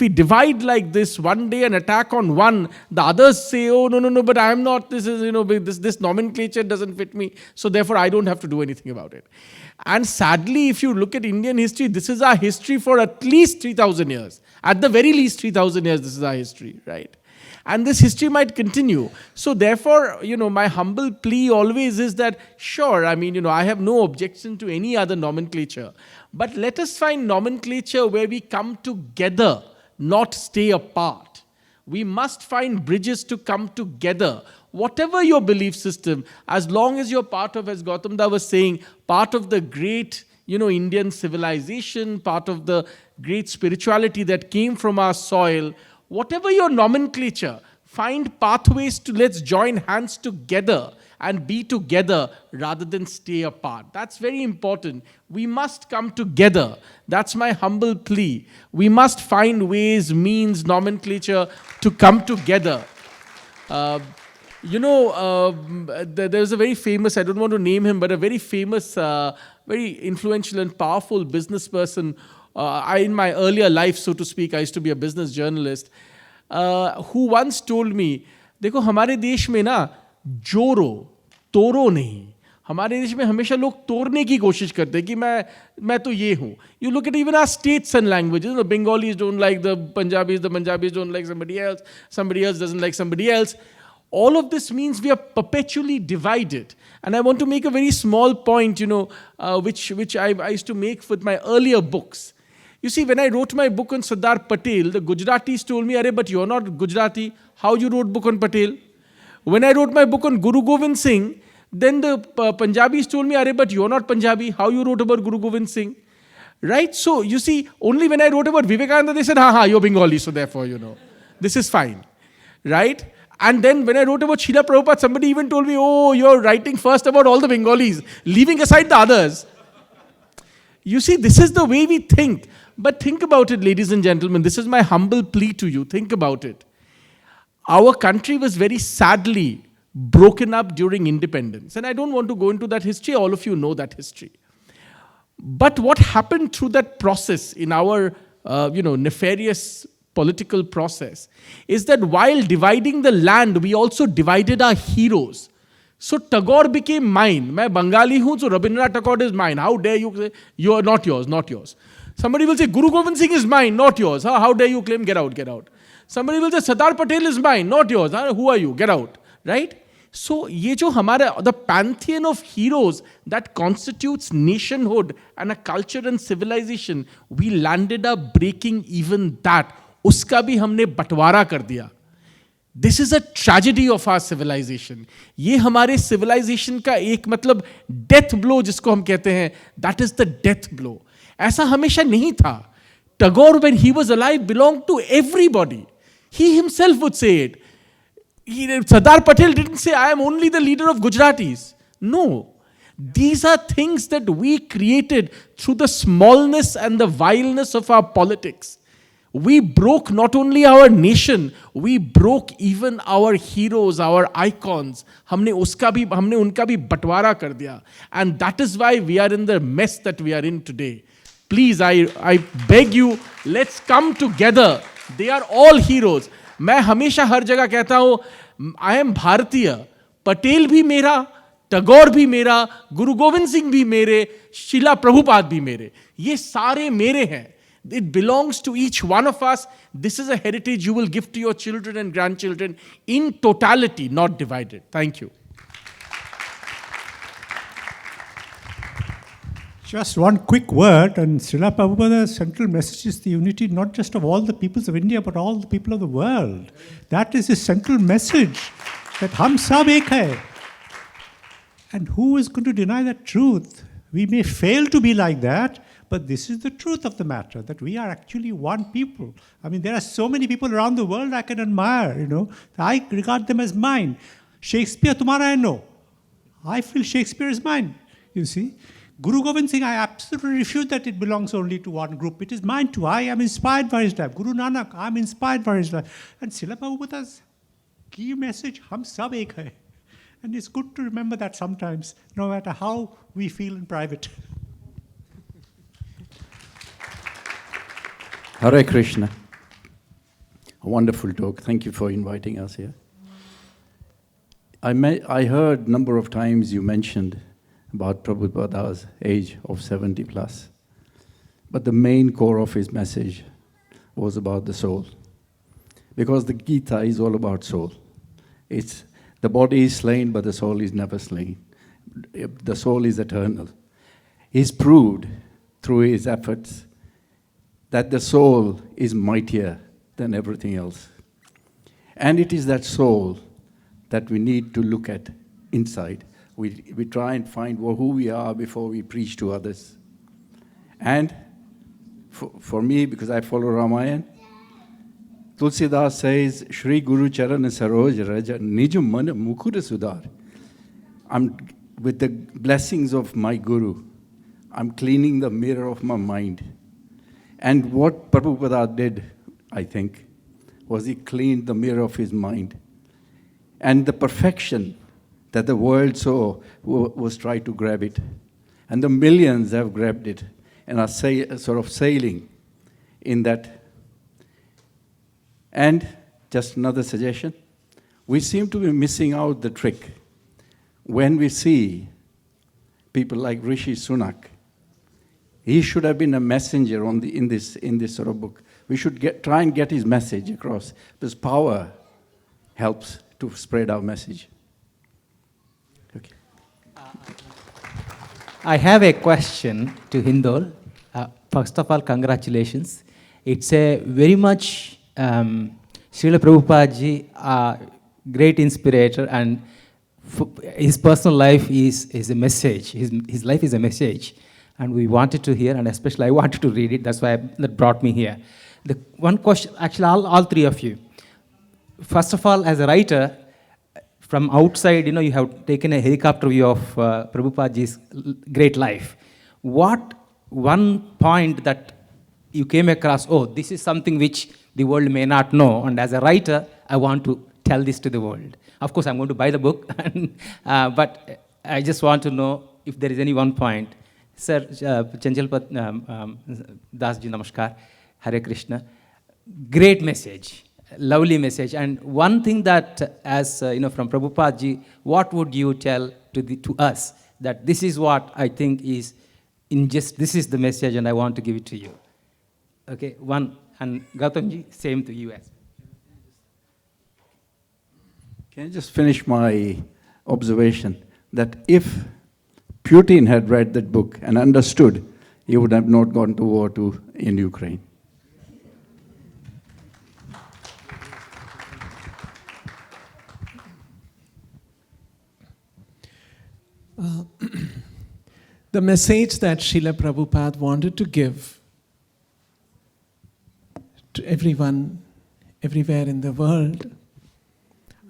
we divide like this, one day an attack on one, the others say, oh, no, but I am not, this is, this nomenclature doesn't fit me, so therefore I don't have to do anything about it. And sadly, if you look at Indian history, this is our history for at least 3,000 years. At the very least 3,000 years, this is our history, right? And this history might continue. So therefore, my humble plea always is that, sure, I have no objection to any other nomenclature. But let us find nomenclature where we come together, not stay apart. We must find bridges to come together. Whatever your belief system, as long as you're part of, as Gautam Da was saying, part of the great, Indian civilization, part of the great spirituality that came from our soil, whatever your nomenclature, find pathways to let's join hands together and be together rather than stay apart. That's very important. We must come together. That's my humble plea. We must find ways, means, nomenclature to come together. There's a very famous, I don't want to name him, but a very famous, very influential and powerful business person. In my earlier life, so to speak, I used to be a business journalist, who once told me, देखो हमारे देश में ना जोरो तोरो नहीं, हमारे देश में हमेशा लोग तोड़ने की कोशिश करते हैं कि मैं तो ये हूँ. You look at even our states and languages. The Bengalis don't like the Punjabis don't like somebody else doesn't like somebody else. All of this means we are perpetually divided. And I want to make a very small point, which I used to make with my earlier books. You see, when I wrote my book on Sardar Patel, the Gujaratis told me, but you're not Gujarati. How you wrote book on Patel? When I wrote my book on Guru Gobind Singh, then the Punjabis told me, but you're not Punjabi. How you wrote about Guru Gobind Singh? Right? So, you see, only when I wrote about Vivekananda, they said, you're Bengali, so therefore, this is fine. Right? And then when I wrote about Srila Prabhupada, somebody even told me, you're writing first about all the Bengalis, leaving aside the others. You see, this is the way we think. But think about it, ladies and gentlemen. This is my humble plea to you. Think about it. Our country was very sadly broken up during independence. And I don't want to go into that history. All of you know that history. But what happened through that process in our nefarious political process, is that while dividing the land, we also divided our heroes. So Tagore became mine. मैं बंगाली हूँ, so Rabindranath Tagore is mine. How dare you say, you are not yours, not yours. Somebody will say, Guru Gobind Singh is mine, not yours. How dare you claim, get out, get out. Somebody will say, Sardar Patel is mine, not yours. Who are you, get out, right? So ये जो हमारा, the pantheon of heroes that constitutes nationhood and a culture and civilization, we landed up breaking even that. उसका भी हमने बंटवारा कर दिया. This is a tragedy of our civilization. ये हमारे civilization का एक मतलब death blow जिसको हम कहते हैं, that is the death blow. ऐसा हमेशा नहीं था. Tagore, when he was alive, belonged to everybody. He himself would say it. Sardar Patel didn't say, I am only the leader of Gujaratis. No. These are things that we created through the smallness and the vileness of our politics. We broke not only our nation, we broke even our heroes, our icons. हमने उनका भी बंटवारा कर दिया. And that is why we are in the mess that we are in today. Please, I beg you, let's come together. They are all heroes. मैं हमेशा हर जगह कहता हूँ, I am भारतीय. पटेल भी मेरा, टैगोर भी मेरा, गुरु गोविंद सिंह भी मेरे, शिला प्रभुपाद भी मेरे. ये सारे मेरे हैं. It belongs to each one of us. This is a heritage you will give to your children and grandchildren in totality, not divided. Thank you. Just one quick word, and Srila Prabhupada's central message is the unity not just of all the peoples of India, but all the people of the world. That is his central message, that hum sab ek hai. And who is going to deny that truth? We may fail to be like that, but this is the truth of the matter, that we are actually one people. I mean, there are so many people around the world I can admire, I regard them as mine. Shakespeare, tumhara hai, no. I feel Shakespeare is mine, you see. Guru Gobind Singh, I absolutely refute that it belongs only to one group. It is mine too. I am inspired by his life. Guru Nanak, I am inspired by his life. And Srila Prabhupada's key message, hum sab ek hai. And it's good to remember that sometimes, no matter how we feel in private. Hare Krishna. A wonderful talk. Thank you for inviting us here. I heard a number of times you mentioned about Prabhupada's age of 70 plus. But the main core of his message was about the soul. Because the Gita is all about soul. It's the body is slain, but the soul is never slain. The soul is eternal. He's proved through his efforts that the soul is mightier than everything else. And it is that soul that we need to look at inside. We try and find who we are before we preach to others. And for me, because I follow Ramayana, Tulsidas says, Shri Guru Charan Saroj Raja Nijum Mana Mukura Sudar. With the blessings of my Guru, I'm cleaning the mirror of my mind. And what Prabhupada did, I think, was he cleaned the mirror of his mind. And the perfection that the world saw was trying to grab it. And the millions have grabbed it and are sort of sailing in that. And just another suggestion, we seem to be missing out the trick when we see people like Rishi Sunak. He should have been a messenger in this sort of book. We should try and get his message across, because power helps to spread our message. Okay. I have a question to Hindol. First of all, congratulations. It's a very much Srila Prabhupada ji, great inspirator, and his personal life is a message. His life is a message. And we wanted to hear, and especially I wanted to read it. That's why that brought me here. The one question, actually, all three of you. First of all, as a writer, from outside, you have taken a helicopter view of Prabhupada's great life. What one point that you came across, this is something which the world may not know, and as a writer, I want to tell this to the world. Of course, I'm going to buy the book, but I just want to know if there is any one point. Sir, Chanjalpat Das ji, namaskar. Hare Krishna. Great message, lovely message. And one thing that, as from Prabhupada ji, what would you tell to us that this is what I think is this is the message, and I want to give it to you. Okay, one, and Gautam ji, same to you as. Can I just finish my observation that if Putin had read that book and understood, he would have not gone to war in Ukraine. The message that Srila Prabhupada wanted to give to everyone, everywhere in the world,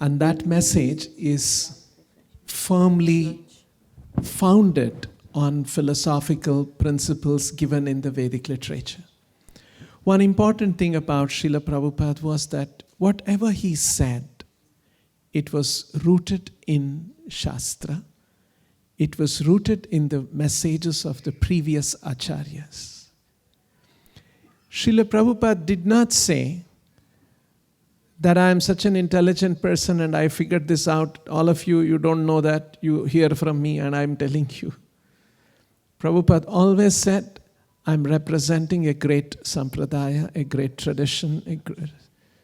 and that message is firmly founded on philosophical principles given in the Vedic literature. One important thing about Srila Prabhupada was that whatever he said, it was rooted in Shastra. It was rooted in the messages of the previous acharyas. Srila Prabhupada did not say that I am such an intelligent person and I figured this out. All of you, you don't know that. You hear from me and I'm telling you. Prabhupada always said, I'm representing a great sampradaya, a great tradition, a great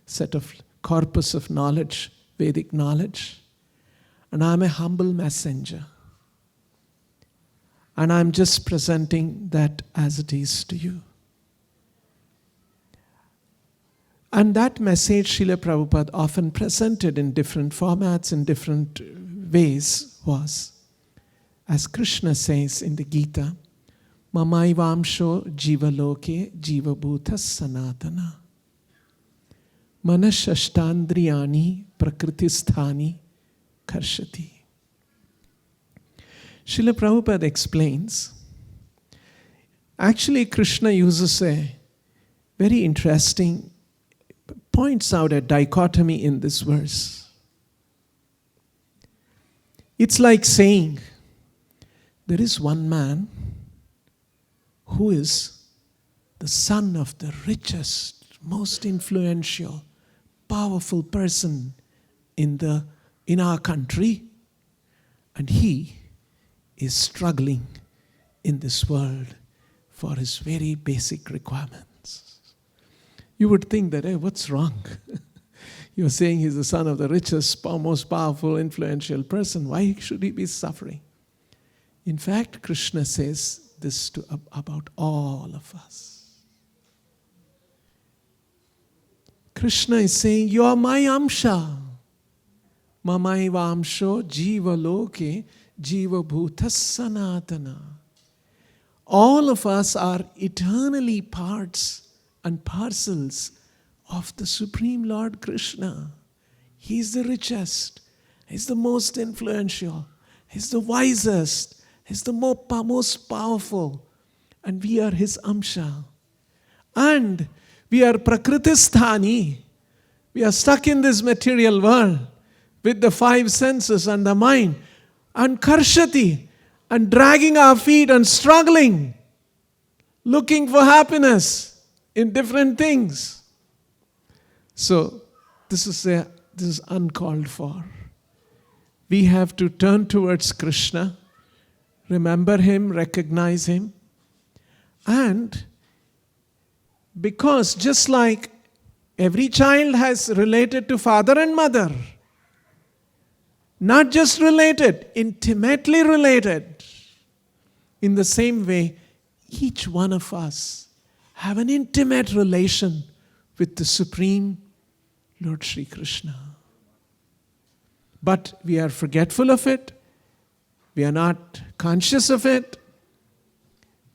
set of corpus of knowledge, Vedic knowledge. And I'm a humble messenger. And I'm just presenting that as it is to you. And that message Srila Prabhupada often presented in different formats, in different ways was, as Krishna says in the Gita, Mamaivamsho jivaloke jivabhutas sanatana manashashtandriyani prakritisthani karshati. Srila Prabhupada explains, actually Krishna uses a very interesting, points out a dichotomy in this verse. It's like saying, there is one man who is the son of the richest, most influential, powerful person in our country, and he is struggling in this world for his very basic requirements. You would think that, hey, what's wrong? You're saying he's the son of the richest, most powerful, influential person. Why should he be suffering? In fact, Krishna says this about all of us. Krishna is saying, you are my amsha. Mamaiva amsho jiva loke jiva bhutas sanatana. All of us are eternally parts and parcels of the Supreme Lord Krishna. He's the richest. He's the most influential. He's the wisest. He's the most powerful. And we are his amsha. And we are prakritisthani. We are stuck in this material world with the five senses and the mind. And karshati. And dragging our feet and struggling. Looking for happiness in different things. So, this is uncalled for. We have to turn towards Krishna, remember him, recognize him, and because just like every child has related to father and mother, not just related, intimately related, in the same way, each one of us have an intimate relation with the Supreme Lord Shri Krishna. But we are forgetful of it. We are not conscious of it.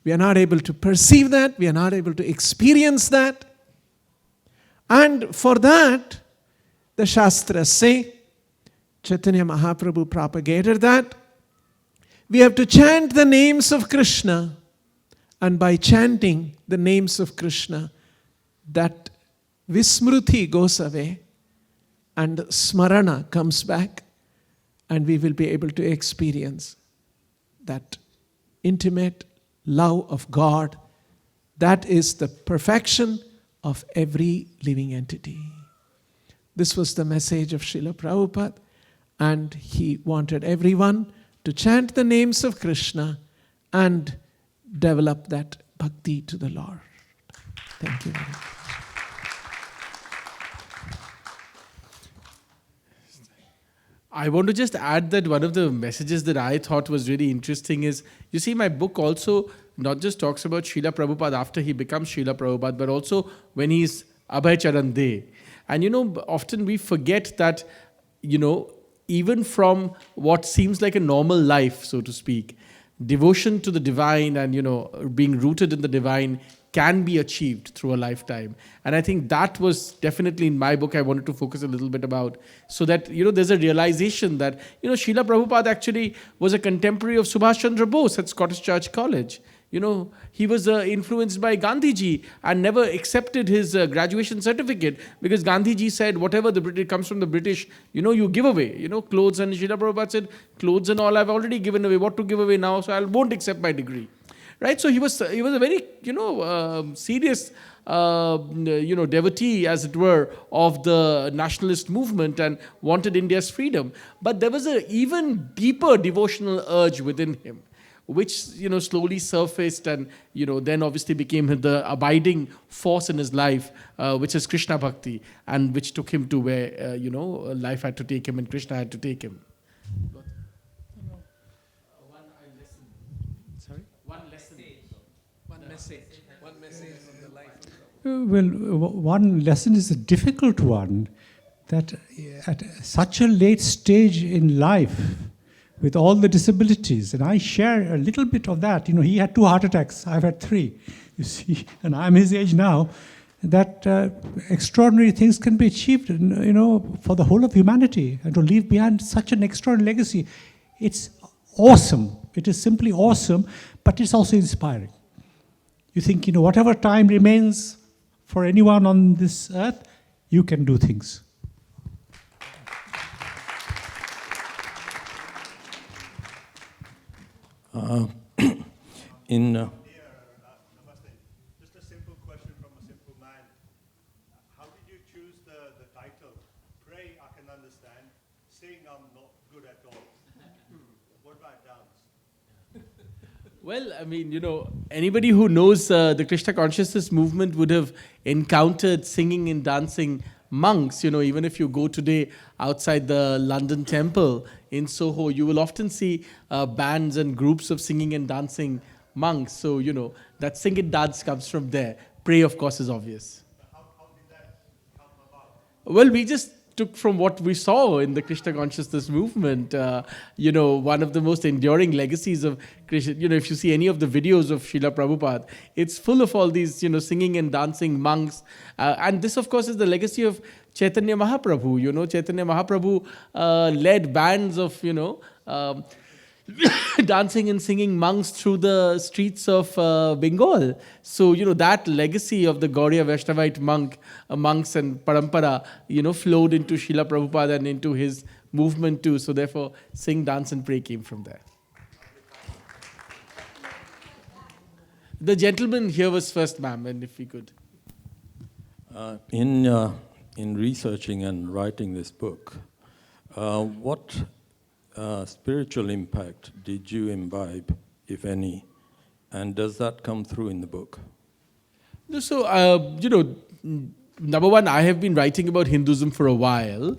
We are not able to perceive that. We are not able to experience that. And for that, the Shastras say, Chaitanya Mahaprabhu propagated that, we have to chant the names of Krishna. And by chanting the names of Krishna, that Vismruti goes away and Smarana comes back, and we will be able to experience that intimate love of God. That is the perfection of every living entity. This was the message of Srila Prabhupada, and he wanted everyone to chant the names of Krishna and develop that bhakti to the Lord. Thank you very much. I want to just add that one of the messages that I thought was really interesting is, you see, my book also not just talks about Srila Prabhupada after he becomes Srila Prabhupada, but also when he's Abhay Charan De. And often we forget that, even from what seems like a normal life, so to speak, devotion to the divine and, being rooted in the divine can be achieved through a lifetime. And I think that was definitely in my book I wanted to focus a little bit about, so that, there's a realization that, Srila Prabhupada actually was a contemporary of Subhash Chandra Bose at Scottish Church College. He was influenced by Gandhiji and never accepted his graduation certificate because Gandhiji said, whatever comes from the British, you give away, clothes. And Srila Prabhupada said, clothes and all I've already given away. What to give away now? So I won't accept my degree. Right? So he was a very, serious, devotee, as it were, of the nationalist movement and wanted India's freedom. But there was an even deeper devotional urge within him, which, slowly surfaced and, then obviously became the abiding force in his life, which is Krishna Bhakti, and which took him to where, life had to take him and Krishna had to take him. One message from the life of Well, one lesson is a difficult one, that at such a late stage in life, with all the disabilities, and I share a little bit of that. He had 2 heart attacks, I've had 3, you see, and I'm his age now, that extraordinary things can be achieved, for the whole of humanity, and to leave behind such an extraordinary legacy. It's awesome. It is simply awesome, but it's also inspiring. You think, whatever time remains for anyone on this earth, you can do things. Namaste. Just a simple question from a simple man. How did you choose the title? Pray, I can understand. Sing, I'm not good at all. What about dance? Well, I mean, anybody who knows the Krishna consciousness movement would have encountered singing and dancing monks. Even if you go today outside the London Temple in Soho, you will often see bands and groups of singing and dancing monks. So, that sing and dance comes from there. Pray, of course, is obvious. How did that come about? Well, we just took from what we saw in the Krishna consciousness movement. One of the most enduring legacies of Krishna, if you see any of the videos of Srila Prabhupada, it's full of all these, singing and dancing monks. And this, of course, is the legacy of Chaitanya Mahaprabhu. Chaitanya Mahaprabhu led bands of, dancing and singing monks through the streets of Bengal. So, that legacy of the Gaudiya Vaishnavite monks and parampara, flowed into Srila Prabhupada and into his movement too. So therefore, sing, dance and pray came from there. The gentleman here was first, ma'am, and if we could. In researching and writing this book, what spiritual impact did you imbibe, if any, and does that come through in the book? So, number one, I have been writing about Hinduism for a while.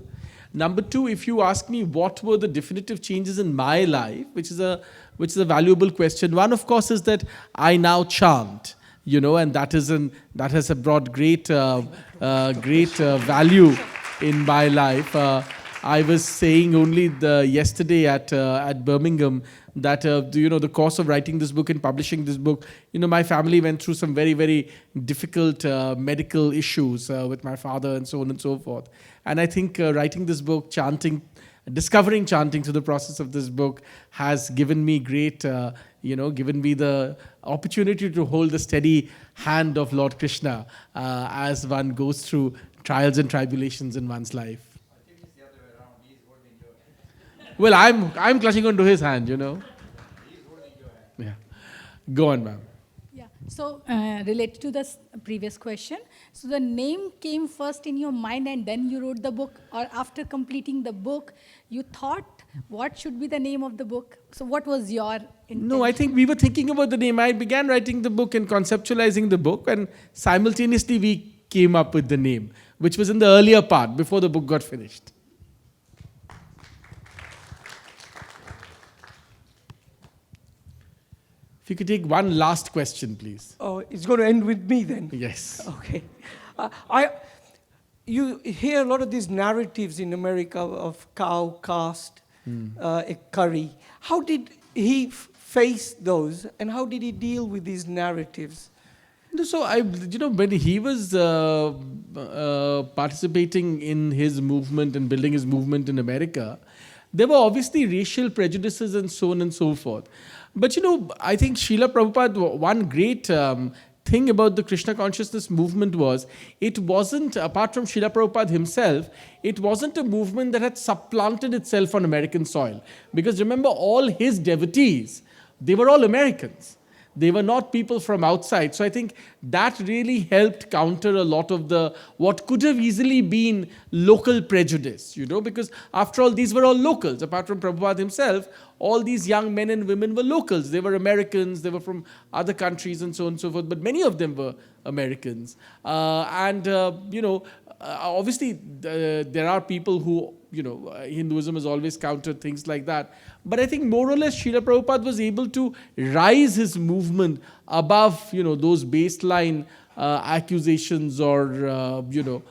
Number two, if you ask me what were the definitive changes in my life, which is a valuable question. One, of course, is that I now chant, and that has brought great value in my life. I was saying only yesterday at Birmingham that the course of writing this book and publishing this book, my family went through some very, very difficult medical issues with my father and so on and so forth. And I think writing this book, discovering chanting through the process of this book has given me given me the opportunity to hold the steady hand of Lord Krishna as one goes through trials and tribulations in one's life. Well, I'm clutching onto his hand, He's holding your hand. Yeah. Go on, ma'am. Yeah. So, related to the previous question, so the name came first in your mind and then you wrote the book, or after completing the book, you thought what should be the name of the book? So, what was your intention? No, I think we were thinking about the name. I began writing the book and conceptualizing the book, and simultaneously we came up with the name, which was in the earlier part, before the book got finished. If you could take one last question, please. Oh, it's going to end with me then? Yes. Okay. You hear a lot of these narratives in America of cow, caste, a curry. How did he face those, and how did he deal with these narratives? So when he was participating in his movement and building his movement in America, there were obviously racial prejudices and so on and so forth. But I think Srila Prabhupada, one great thing about the Krishna consciousness movement was, it wasn't, apart from Srila Prabhupada himself, it wasn't a movement that had supplanted itself on American soil. Because remember, all his devotees, they were all Americans. They were not people from outside. So I think that really helped counter a lot of what could have easily been local prejudice, because after all, these were all locals. Apart from Prabhupada himself, all these young men and women were locals. They were Americans, they were from other countries and so on and so forth, but many of them were Americans. Obviously, there are people who, Hinduism has always countered things like that. But I think more or less Srila Prabhupada was able to rise his movement above, those baseline accusations or,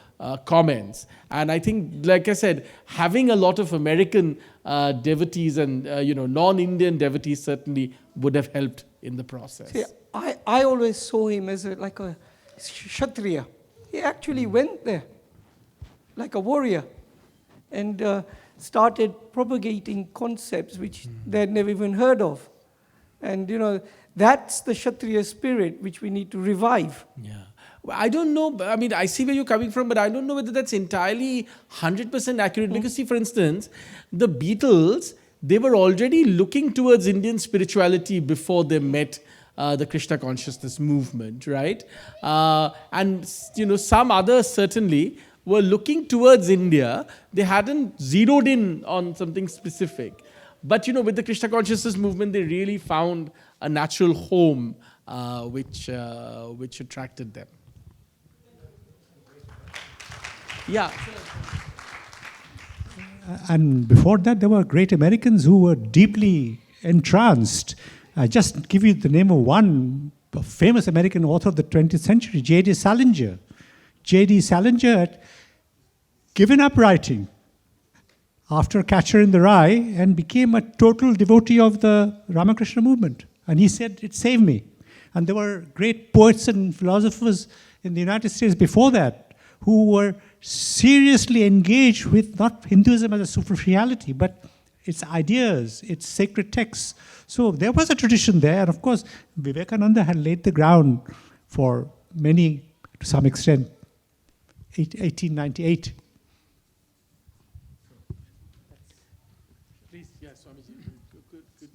comments. And I think, like I said, having a lot of American devotees and, non-Indian devotees certainly would have helped in the process. See, I always saw him as like a Kshatriya. He actually went there like a warrior and started propagating concepts which they had never even heard of. And, that's the Kshatriya spirit which we need to revive. Yeah. Well, I don't know. I mean, I see where you're coming from, but I don't know whether that's entirely 100% accurate. Because, see, for instance, the Beatles, they were already looking towards Indian spirituality before they met the Krishna consciousness movement, right? And, some others certainly were looking towards India. They hadn't zeroed in on something specific. But, with the Krishna consciousness movement, they really found a natural home which attracted them. Yeah. And before that, there were great Americans who were deeply entranced. I just give you the name of one famous American author of the 20th century, J.D. Salinger. J.D. Salinger had given up writing after Catcher in the Rye and became a total devotee of the Ramakrishna movement. And he said, it saved me. And there were great poets and philosophers in the United States before that who were seriously engaged with not Hinduism as a superficiality, but its ideas, its sacred texts. So there was a tradition there. And of course, Vivekananda had laid the ground for many, to some extent, 1898. Please, yes, Swamiji, good.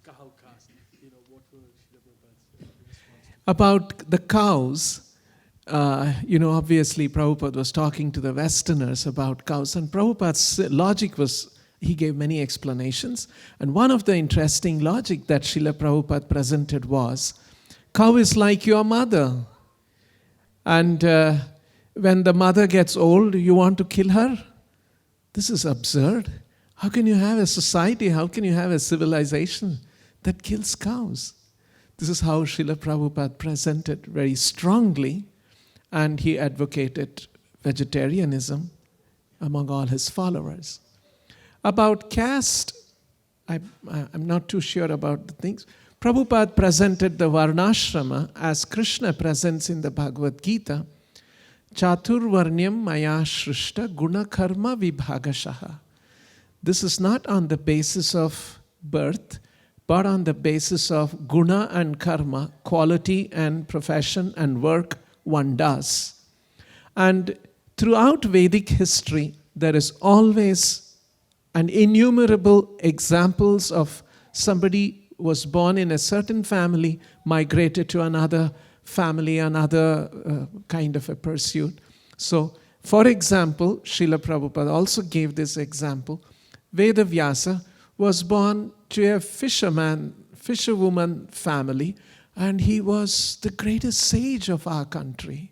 Cow caste, what were Srila Prabhupada's responses? About the cows, obviously Prabhupada was talking to the Westerners about cows, and Prabhupada's logic was, he gave many explanations, and one of the interesting logic that Srila Prabhupada presented was, cow is like your mother, and when the mother gets old, you want to kill her? This is absurd. How can you have a society, how can you have a civilization that kills cows? This is how Srila Prabhupada presented very strongly, and he advocated vegetarianism among all his followers. About caste, I'm not too sure about the things. Prabhupada presented the Varnashrama as Krishna presents in the Bhagavad Gita, Chaturvarnyam maya shrishta guna karma vibhagashaha. This is not on the basis of birth, but on the basis of guna and karma, quality and profession and work one does. And throughout Vedic history, there is always an innumerable examples of somebody was born in a certain family, migrated to another family, another kind of a pursuit. So, for example, Srila Prabhupada also gave this example. Vedavyasa was born to a fisherwoman family, and he was the greatest sage of our country,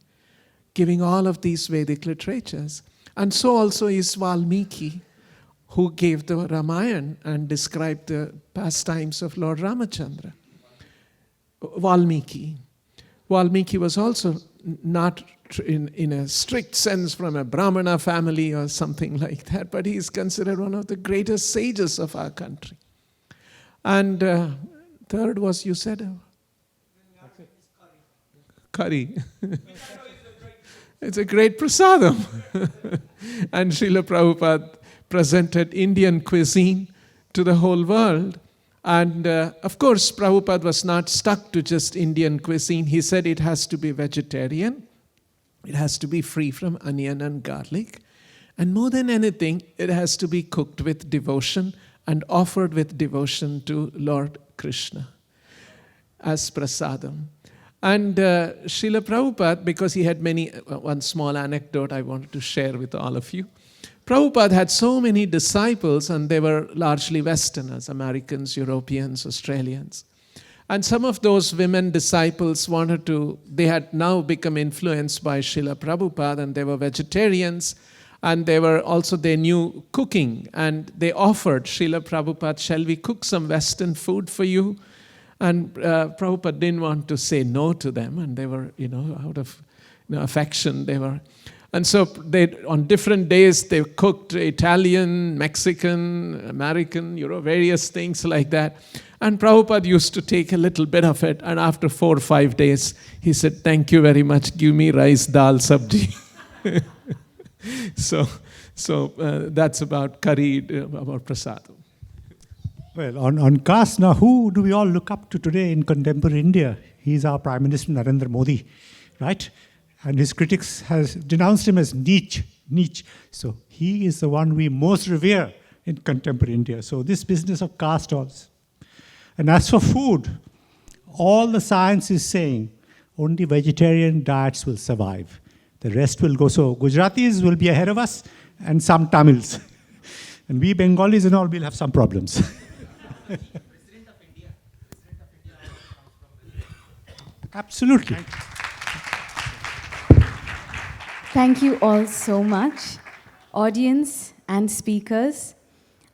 giving all of these Vedic literatures. And so also is Valmiki, who gave the Ramayana and described the pastimes of Lord Ramachandra. Valmiki was also not in a strict sense from a Brahmana family or something like that, but he is considered one of the greatest sages of our country. And third was, you said? Curry. It's a great prasadam. And Srila Prabhupada presented Indian cuisine to the whole world. And of course, Prabhupada was not stuck to just Indian cuisine. He said it has to be vegetarian. It has to be free from onion and garlic. And more than anything, it has to be cooked with devotion and offered with devotion to Lord Krishna as prasadam. And Srila Prabhupada, because he had one small anecdote I wanted to share with all of you. Prabhupada had so many disciples, and they were largely Westerners, Americans, Europeans, Australians. And some of those women disciples they had now become influenced by Srila Prabhupada, and they were vegetarians, and they knew cooking, and they offered Srila Prabhupada, shall we cook some Western food for you? And Prabhupada didn't want to say no to them, and they were, out of affection, and so on different days they cooked Italian, Mexican, American, various things like that. And Prabhupada used to take a little bit of it, and after 4 or 5 days, he said, "Thank you very much, give me rice, dal, sabji." So that's about curry, about prasadam. Well, on caste, now who do we all look up to today in contemporary India? He's our Prime Minister, Narendra Modi, right? And his critics has denounced him as niche. So he is the one we most revere in contemporary India. So this business of caste also. And as for food, all the science is saying only vegetarian diets will survive. The rest will go. So Gujaratis will be ahead of us, and some Tamils. And we Bengalis and all will have some problems. Absolutely. Thank you all so much, audience and speakers.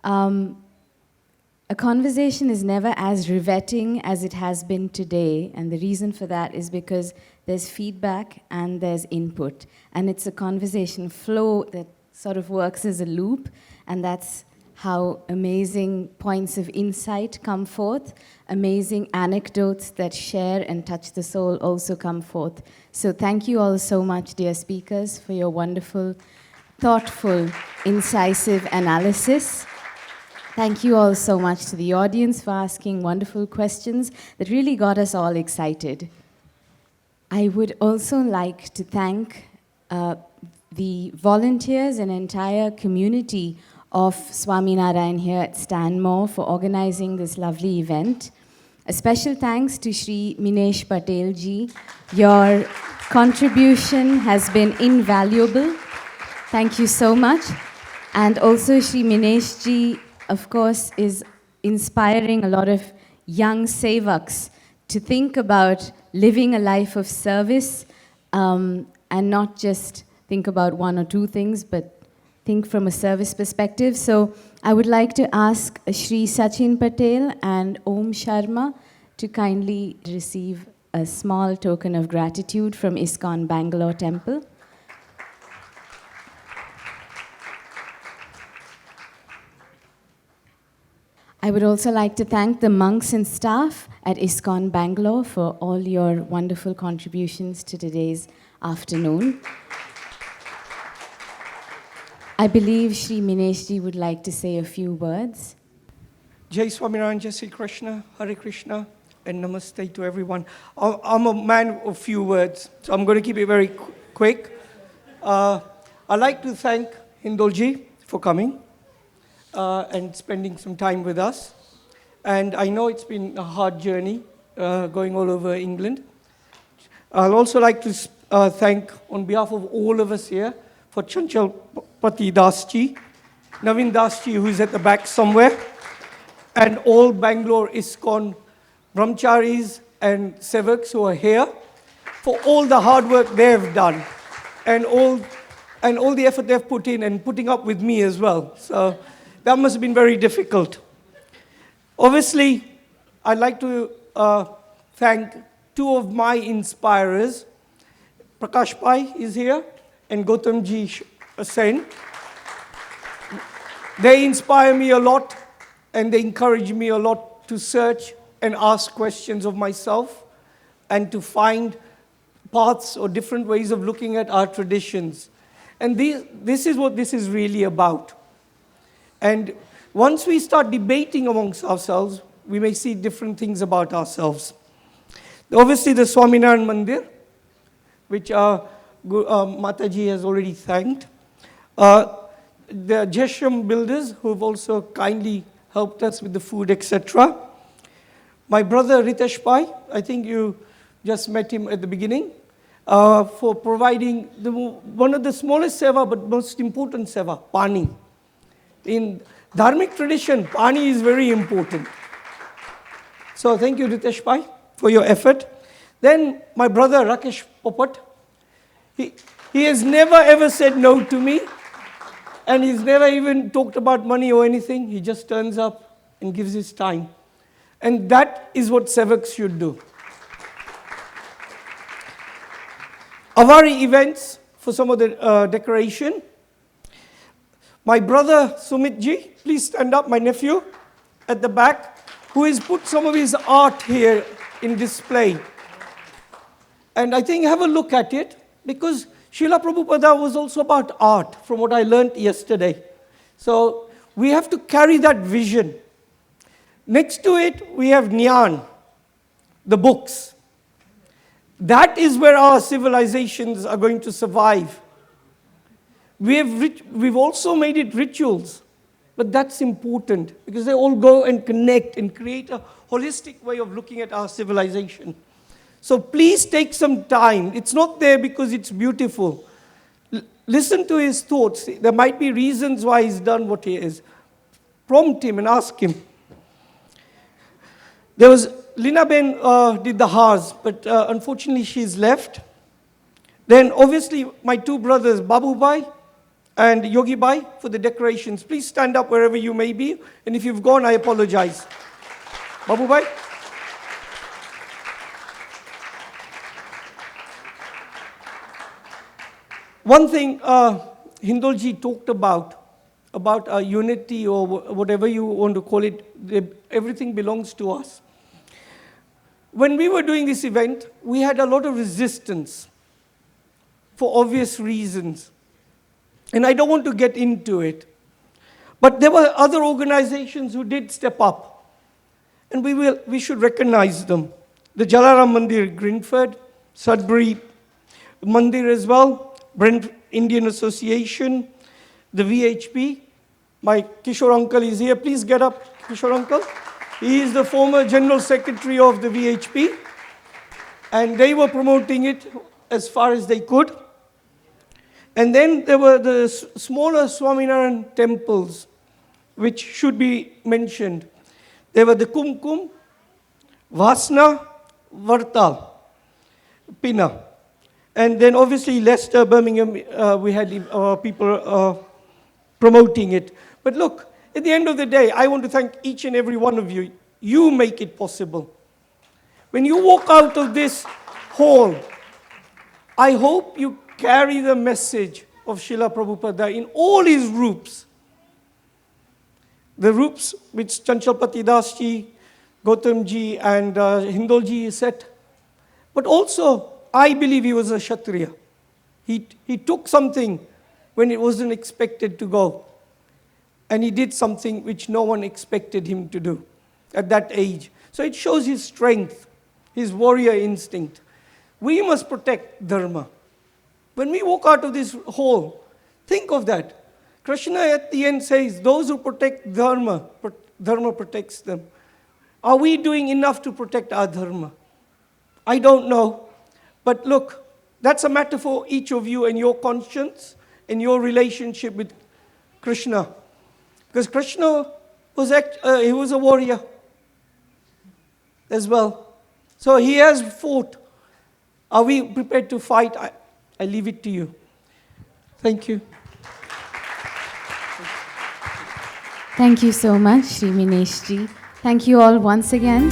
A conversation is never as riveting as it has been today, and the reason for that is because there's feedback and there's input, and it's a conversation flow that sort of works as a loop, and that's how amazing points of insight come forth, amazing anecdotes that share and touch the soul also come forth. So thank you all so much, dear speakers, for your wonderful, thoughtful, incisive analysis. Thank you all so much to the audience for asking wonderful questions that really got us all excited. I would also like to thank the volunteers and entire community of Swaminarayan here at Stanmore for organizing this lovely event. A special thanks to Shri Minesh Patel ji. Your contribution has been invaluable. Thank you so much. And also Shri Minesh ji, of course, is inspiring a lot of young sevaks to think about living a life of service and not just think about 1 or 2 things, but think from a service perspective. So I would like to ask Shri Sachin Patel and Om Sharma to kindly receive a small token of gratitude from ISKCON Bangalore Temple. I would also like to thank the monks and staff at ISKCON Bangalore for all your wonderful contributions to today's afternoon. I believe Shri Minesh ji would like to say a few words. Jai Swaminarayan, Jai Sri Krishna, Hare Krishna, and Namaste to everyone. I'm a man of few words, so I'm going to keep it very quick. I'd like to thank Hindol ji for coming and spending some time with us. And I know it's been a hard journey going all over England. I'll also like to thank, on behalf of all of us here, for Chanchal Pati Dasji, Navin Dasji, who is at the back somewhere, and all Bangalore ISKCON brahmacharis and sevaks who are here, for all the hard work they've done, and all the effort they've put in, and putting up with me as well. So that must have been very difficult. Obviously, I'd like to thank two of my inspirers. Prakash Pai is here, and Gautam Sen. They inspire me a lot, and they encourage me a lot to search and ask questions of myself, and to find paths or different ways of looking at our traditions. And this is what this is really about. And once we start debating amongst ourselves, we may see different things about ourselves. Obviously, the Swaminarayan Mandir, which Mataji has already thanked. The Jesham builders, who have also kindly helped us with the food, etc. My brother Ritesh Pai, I think you just met him at the beginning, for providing one of the smallest seva but most important seva, pani. In Dharmic tradition, pani is very important. So thank you, Ritesh Pai, for your effort. Then my brother Rakesh Popat, he has never ever said no to me, and he's never even talked about money or anything. He just turns up and gives his time. And that is what sevaks should do. Avari events for some of the decoration. My brother Sumitji, please stand up, my nephew at the back, who has put some of his art here in display. And I think have a look at it, because Srila Prabhupada was also about art, from what I learned yesterday. So we have to carry that vision. Next to it, we have Nyan, the books. That is where our civilizations are going to survive. We've also made it rituals, but that's important because they all go and connect and create a holistic way of looking at our civilization. So please take some time. It's not there because it's beautiful. Listen to his thoughts. There might be reasons why he's done what he is. Prompt him and ask him. There was Lina Ben did the Haas, but unfortunately she's left. Then obviously my two brothers, Babu Bhai and Yogi Bhai, for the decorations. Please stand up wherever you may be, and if you've gone, I apologize. Babu Bhai. One thing Hindolji talked about unity or whatever you want to call it, everything belongs to us. When we were doing this event, we had a lot of resistance for obvious reasons. And I don't want to get into it. But there were other organizations who did step up. And we should recognize them. The Jalaram Mandir, Greenford, Sudbury Mandir as well, Brent Indian Association, the VHP. My Kishore uncle is here. Please get up, Kishore uncle. He is the former General Secretary of the VHP. And they were promoting it as far as they could. And then there were the smaller Swaminarayan temples, which should be mentioned. There were the Kumkum, Vasna, Vartal, Pina. And then obviously Leicester, Birmingham, we had people promoting it. But look, at the end of the day, I want to thank each and every one of you. You make it possible. When you walk out of this hall, I hope you carry the message of Srila Prabhupada in all his roops. The roops which Chanchalpati Dasji, Gautamji and Hindolji set. But also, I believe he was a Kshatriya. He took something when it wasn't expected to go. And he did something which no one expected him to do at that age. So it shows his strength, his warrior instinct. We must protect Dharma. When we walk out of this hall, think of that. Krishna at the end says, those who protect Dharma, Dharma protects them. Are we doing enough to protect our dharma? I don't know. But look, that's a matter for each of you and your conscience and your relationship with Krishna. Because Krishna was he was a warrior as well. So he has fought. Are we prepared to fight? I leave it to you. Thank you. Thank you so much, Sri Mineshji. Thank you all once again.